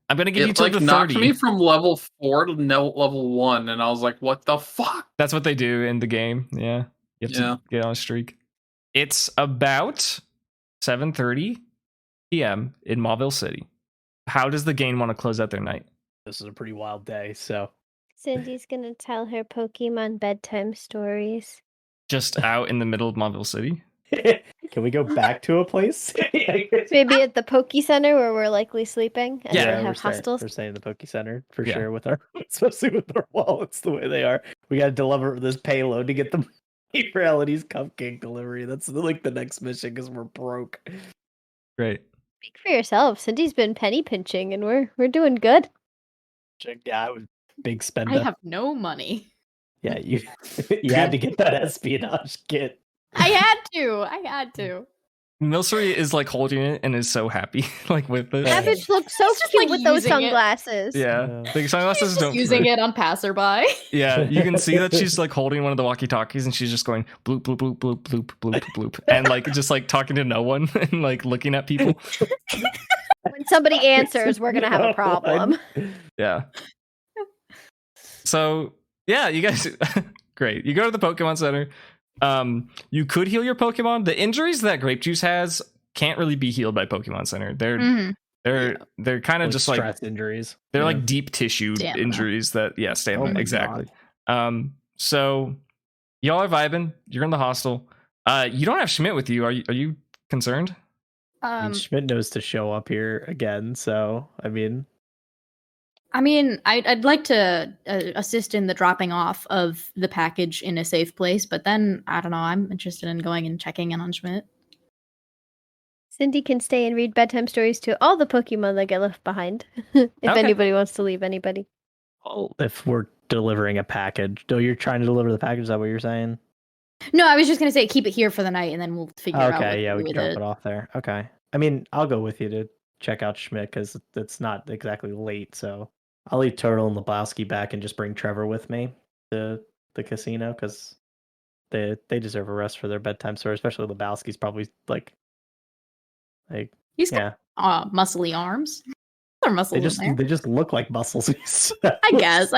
Speaker 1: I'm gonna give you till the 30.
Speaker 3: Knocked me from level 4 to level 1, and I was like, "What the fuck?"
Speaker 1: That's what they do in the game. Yeah, you have to get on a streak. It's about 7:30 p.m. in Mauville City. How does the game want to close out their night?
Speaker 6: This is a pretty wild day, so
Speaker 4: Cindy's gonna tell her Pokemon bedtime stories.
Speaker 1: Just out in the middle of Mauville City?
Speaker 6: Can we go back to a place?
Speaker 4: Maybe at the Poke Center where we're likely sleeping and we have hostels.
Speaker 6: We're staying in the Poke Center for sure, with especially with our wallets the way they are. We got to deliver this payload to get the money for Elodie's cupcake delivery. That's the next mission, because we're broke.
Speaker 1: Great.
Speaker 4: Speak for yourself. Cindy's been penny pinching, and we're doing good.
Speaker 6: Yeah, I was big spender.
Speaker 5: I have no money.
Speaker 6: Yeah, you had to get that espionage kit.
Speaker 5: I had to.
Speaker 1: Milcery is like holding it and is so happy, like with it.
Speaker 4: Cabbage looks so
Speaker 5: He's just,
Speaker 4: cute
Speaker 5: like,
Speaker 4: with those
Speaker 5: using it.
Speaker 4: sunglasses.
Speaker 1: Yeah, the sunglasses
Speaker 5: She's
Speaker 1: don't.
Speaker 5: just using it on passerby.
Speaker 1: Yeah, you can see that she's like holding one of the walkie-talkies and she's just going bloop bloop bloop bloop bloop bloop bloop, and like just like talking to no one and like looking at people.
Speaker 4: When somebody answers, we're gonna have a problem.
Speaker 1: Yeah. So yeah, you guys, great. You go to the Pokemon Center. You could heal your Pokemon. The injuries that Grape Juice has can't really be healed by Pokemon Center. They're kind of just like
Speaker 6: stress injuries.
Speaker 1: They're like deep tissue injuries that stamina.
Speaker 6: Oh
Speaker 1: exactly. So y'all are vibing. You're in the hostel. You don't have Schmidt with you. Are you concerned?
Speaker 6: I mean, Schmidt knows to show up here again, so I mean,
Speaker 5: I'd like to assist in the dropping off of the package in a safe place, but then I don't know. I'm interested in going and checking in on Schmidt.
Speaker 4: Cindy can stay and read bedtime stories to all the Pokemon that get left behind. If anybody wants to leave anybody.
Speaker 6: well, if we're delivering a package, you're trying to deliver the package. Is that what you're saying?
Speaker 5: No, I was just gonna say keep it here for the night, and then we'll figure out.
Speaker 6: Okay, yeah, we can drop it off there. Okay, I mean, I'll go with you to check out Schmidt because it's not exactly late, so I'll leave Turtle and Lebowski back and just bring Trevor with me to the casino because they deserve a rest for their bedtime story, especially Lebowski's probably like
Speaker 5: he's got muscly arms. Or muscles
Speaker 6: they just look like muscles.
Speaker 5: I guess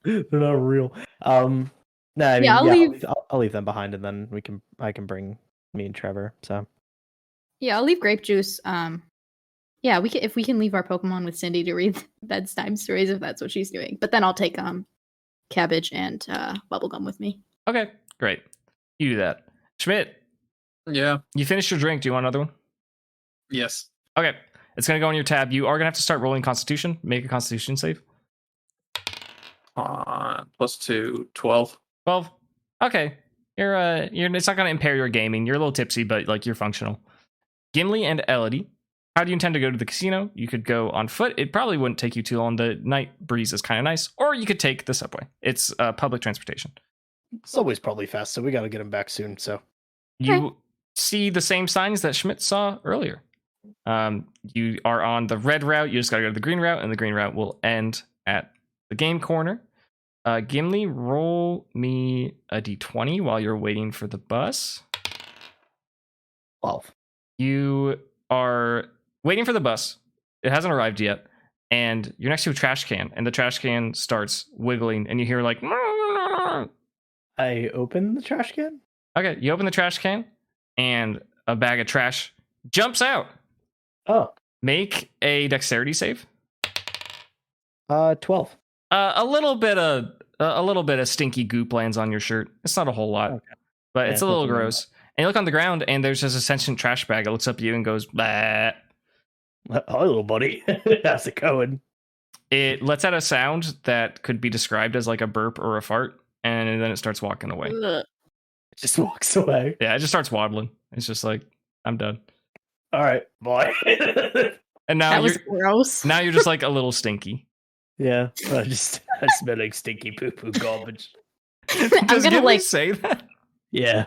Speaker 6: they're not real. No, I mean, I'll leave them behind, and then I can bring me and Trevor. So
Speaker 5: I'll leave Grape Juice. If we can leave our Pokemon with Cindy to read bedtime stories if that's what she's doing. But then I'll take Cabbage and Bubblegum with me.
Speaker 1: Okay, great. You do that. Schmidt.
Speaker 3: Yeah.
Speaker 1: You finished your drink. Do you want another one?
Speaker 3: Yes.
Speaker 1: Okay. It's going to go on your tab. You are going to have to start rolling Constitution. Make a Constitution save.
Speaker 3: +2, 12.
Speaker 1: 12. Okay. You're it's not going to impair your gaming. You're a little tipsy, but like you're functional. Gimli and Elodie. How do you intend to go to the casino? You could go on foot. It probably wouldn't take you too long. The night breeze is kind of nice. Or you could take the subway. It's public transportation.
Speaker 2: Subway's probably fast, so we got to get him back soon. So
Speaker 1: you see the same signs that Schmidt saw earlier. You are on the red route. You just got to go to the green route, and the green route will end at the game corner. Gimli, roll me a d20 while you're waiting for the bus.
Speaker 2: 12.
Speaker 1: You are waiting for the bus. It hasn't arrived yet. And you're next to a trash can. And the trash can starts wiggling. And you hear like...
Speaker 6: I open the trash can?
Speaker 1: Okay, you open the trash can. And a bag of trash jumps out.
Speaker 6: Oh.
Speaker 1: Make a dexterity save.
Speaker 6: 12.
Speaker 1: A little bit of stinky goop lands on your shirt. It's not a whole lot, but it's a little gross. And you look on the ground, and there's just a sentient trash bag. It looks up at you and goes, "Bah."
Speaker 2: Hi, little buddy. How's it going?
Speaker 1: It lets out a sound that could be described as like a burp or a fart, and then it starts walking away.
Speaker 2: It just walks away.
Speaker 1: Yeah, it just starts waddling. It's just like, I'm done.
Speaker 2: All right, bye.
Speaker 1: And now
Speaker 5: that was gross.
Speaker 1: Now you're just like a little stinky.
Speaker 2: Yeah, I smell like stinky poo poo garbage.
Speaker 1: Does Gimli say that?
Speaker 2: Yeah.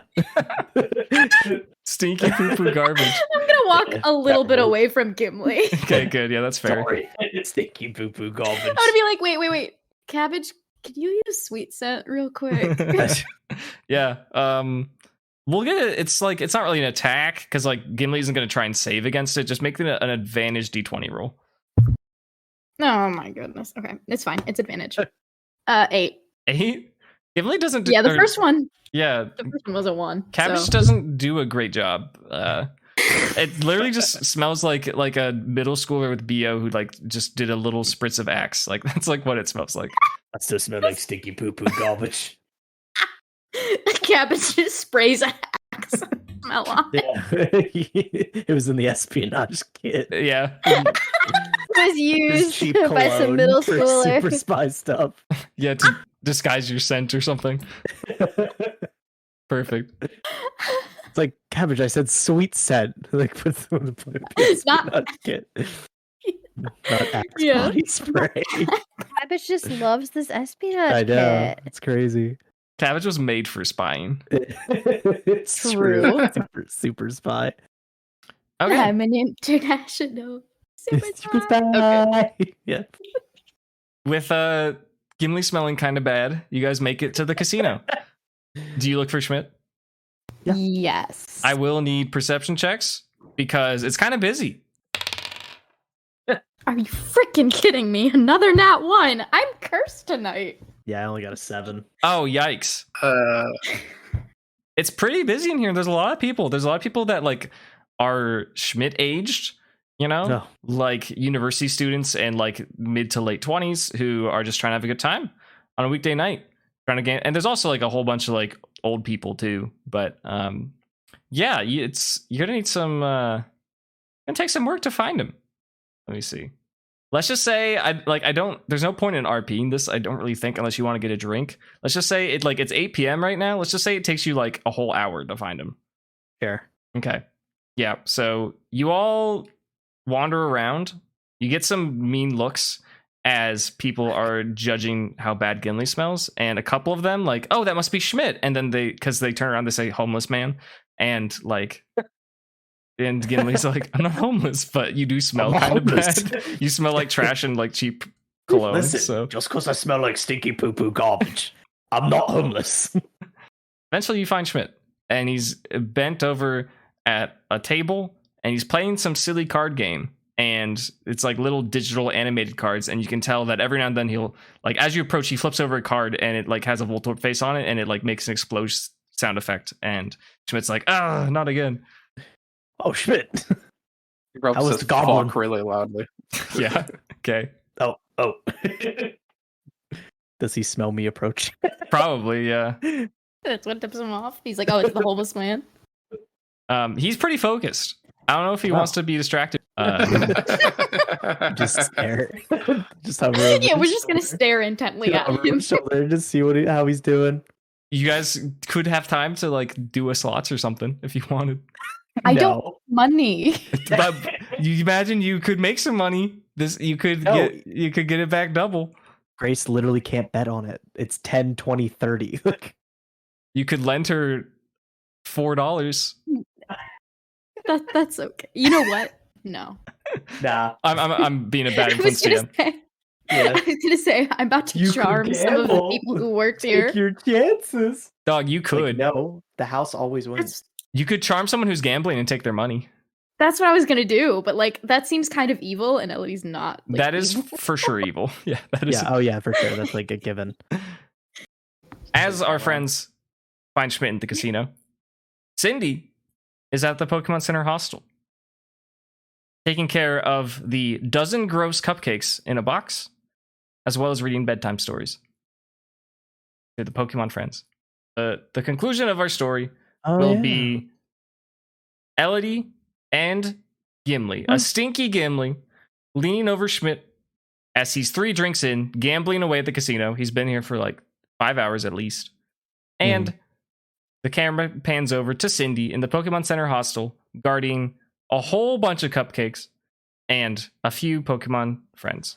Speaker 1: Stinky poo poo garbage.
Speaker 5: I'm gonna walk a little bit away from Gimli.
Speaker 1: Okay, good. Yeah, that's fair.
Speaker 2: Sorry. Stinky poo poo garbage.
Speaker 5: I would be like, wait. Cabbage, can you use sweet scent real quick?
Speaker 1: Yeah. We'll get it. It's like, it's not really an attack because like Gimli isn't going to try and save against it. Just make it an advantage d20 roll.
Speaker 5: Oh my goodness. Okay, it's fine. It's advantage. 8.
Speaker 1: 8? Gimli doesn't do...
Speaker 5: Yeah, the first one.
Speaker 1: Yeah.
Speaker 5: The first one was a 1.
Speaker 1: Cabbage doesn't do a great job. It literally just smells like a middle schooler with BO who like just did a little spritz of Axe. Like that's like what it smells like.
Speaker 2: I still smell like stinky poo poo garbage.
Speaker 5: Cabbage just sprays Axe. Smell on it.
Speaker 6: It was in the espionage kit.
Speaker 1: Yeah.
Speaker 4: Was used by some middle schooler.
Speaker 6: Super spy stuff.
Speaker 1: Yeah, to disguise your scent or something. Perfect.
Speaker 6: It's like, Cabbage, I said sweet scent. Like,
Speaker 5: it's not
Speaker 6: kit. Not Axe body spray.
Speaker 4: Cabbage just loves this espionage
Speaker 6: I know.
Speaker 4: kit.
Speaker 6: It's crazy.
Speaker 1: Cabbage was made for spying.
Speaker 6: It's true. Super spy.
Speaker 1: Okay.
Speaker 5: I'm an international superstar.
Speaker 6: Okay. Yeah.
Speaker 1: With Gimli smelling kind of bad, you guys make it to the casino. Do you look for Schmidt?
Speaker 6: Yeah.
Speaker 5: Yes.
Speaker 1: I will need perception checks because it's kind of busy.
Speaker 5: Are you freaking kidding me? Another nat 1. I'm cursed tonight.
Speaker 6: Yeah, I only got a 7.
Speaker 1: Oh, yikes. It's pretty busy in here. There's a lot of people. There's a lot of people that like are Schmidt aged, you know,
Speaker 6: No.
Speaker 1: like university students and like mid to late 20s who are just trying to have a good time on a weekday night. Trying to get, and there's also like a whole bunch of like old people too. But yeah, you're gonna need some. Gonna take some work to find him. Let me see. Let's just say there's no point in RPing this, I don't really think, unless you want to get a drink. Let's just say it's 8 p.m. right now. Let's just say it takes you like a whole hour to find him.
Speaker 6: Sure.
Speaker 1: Okay. Yeah. So you all wander around. You get some mean looks as people are judging how bad Gimli smells. And a couple of them like, oh, that must be Schmidt. And then because they turn around, they say homeless man. And like, and Gimli's like, I'm not homeless, but you do smell kind of bad. You smell like trash and like cheap cologne.
Speaker 2: Listen,
Speaker 1: so
Speaker 2: just because I smell like stinky poo-poo garbage, I'm not homeless.
Speaker 1: eventually you find Schmidt and he's bent over at a table and he's playing some silly card game. And it's like little digital animated cards, and you can tell that every now and then he'll like, as you approach, he flips over a card and it like has a Voltorb face on it, and it like makes an explosion sound effect. And Schmidt's like, not again.
Speaker 2: Oh, Schmidt.
Speaker 3: He rubs
Speaker 2: That was
Speaker 3: his
Speaker 2: the goblin.
Speaker 3: fuck really loudly.
Speaker 1: Yeah. Okay.
Speaker 2: Oh.
Speaker 6: Does he smell me approach?
Speaker 1: Probably. Yeah.
Speaker 5: That's what tips him off. He's like, oh, it's the homeless man.
Speaker 1: He's pretty focused. I don't know if he wants to be distracted.
Speaker 6: Just stare. Just hover over.
Speaker 5: Yeah, we're just gonna stare intently at
Speaker 6: Hover
Speaker 5: him.
Speaker 6: his shoulder to see how he's doing.
Speaker 1: You guys could have time to like do a slots or something if you wanted.
Speaker 5: I don't have money.
Speaker 1: But you imagine you could make some money. You could get it back double.
Speaker 6: Grace literally can't bet on it. It's 10, 20, 30.
Speaker 1: You could lend her $4.
Speaker 5: That's okay. You know what? No.
Speaker 6: Nah.
Speaker 1: I'm being a bad
Speaker 5: I was
Speaker 1: influence to
Speaker 5: gonna
Speaker 1: you.
Speaker 5: say, I was gonna say I'm about to
Speaker 6: You could
Speaker 5: charm some of the
Speaker 6: gamble.
Speaker 5: people who work
Speaker 6: Take
Speaker 5: here.
Speaker 6: your chances.
Speaker 1: Dog, you could.
Speaker 6: No, the house always wins.
Speaker 1: You could charm someone who's gambling and take their money.
Speaker 5: That's what I was gonna do, but like that seems kind of evil, and Elodie's not. Like,
Speaker 1: That is
Speaker 5: evil.
Speaker 1: for sure evil. Yeah, that is.
Speaker 6: Yeah. Oh yeah, for sure. That's like a given.
Speaker 1: As our friends find Schmidt in the casino, Cindy is at the Pokemon Center hostel, taking care of the dozen gross cupcakes in a box, as well as reading bedtime stories to the Pokemon friends. The conclusion of our story will be Elodie and Gimli, a stinky Gimli, leaning over Schmidt as he's 3 drinks in, gambling away at the casino. He's been here for like 5 hours at least. And the camera pans over to Cindy in the Pokemon Center hostel, guarding a whole bunch of cupcakes and a few Pokemon friends.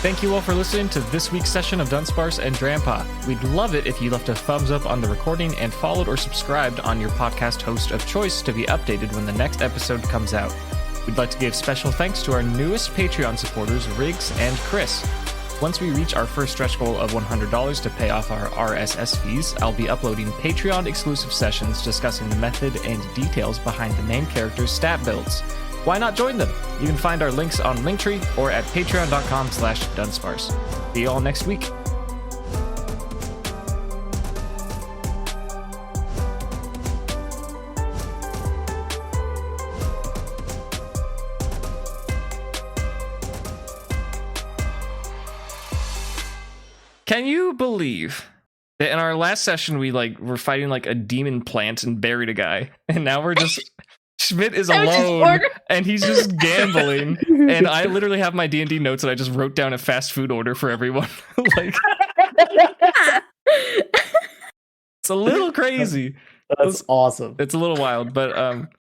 Speaker 1: Thank you all for listening to this week's session of Dunsparce and Drampa. We'd love it if you left a thumbs up on the recording and followed or subscribed on your podcast host of choice to be updated when the next episode comes out. We'd like to give special thanks to our newest Patreon supporters, Riggs and Chris. Once we reach our first stretch goal of $100 to pay off our RSS fees, I'll be uploading Patreon-exclusive sessions discussing the method and details behind the main character's stat builds. Why not join them? You can find our links on Linktree or at patreon.com/Dunsparce. See you all next week. Can you believe that in our last session we were fighting like a demon plant and buried a guy, and now we're just Schmidt is alone and he's just gambling, and I literally have my D&D notes and I just wrote down a fast food order for everyone. Like, it's a little crazy.
Speaker 6: That's awesome.
Speaker 1: It's a little wild, but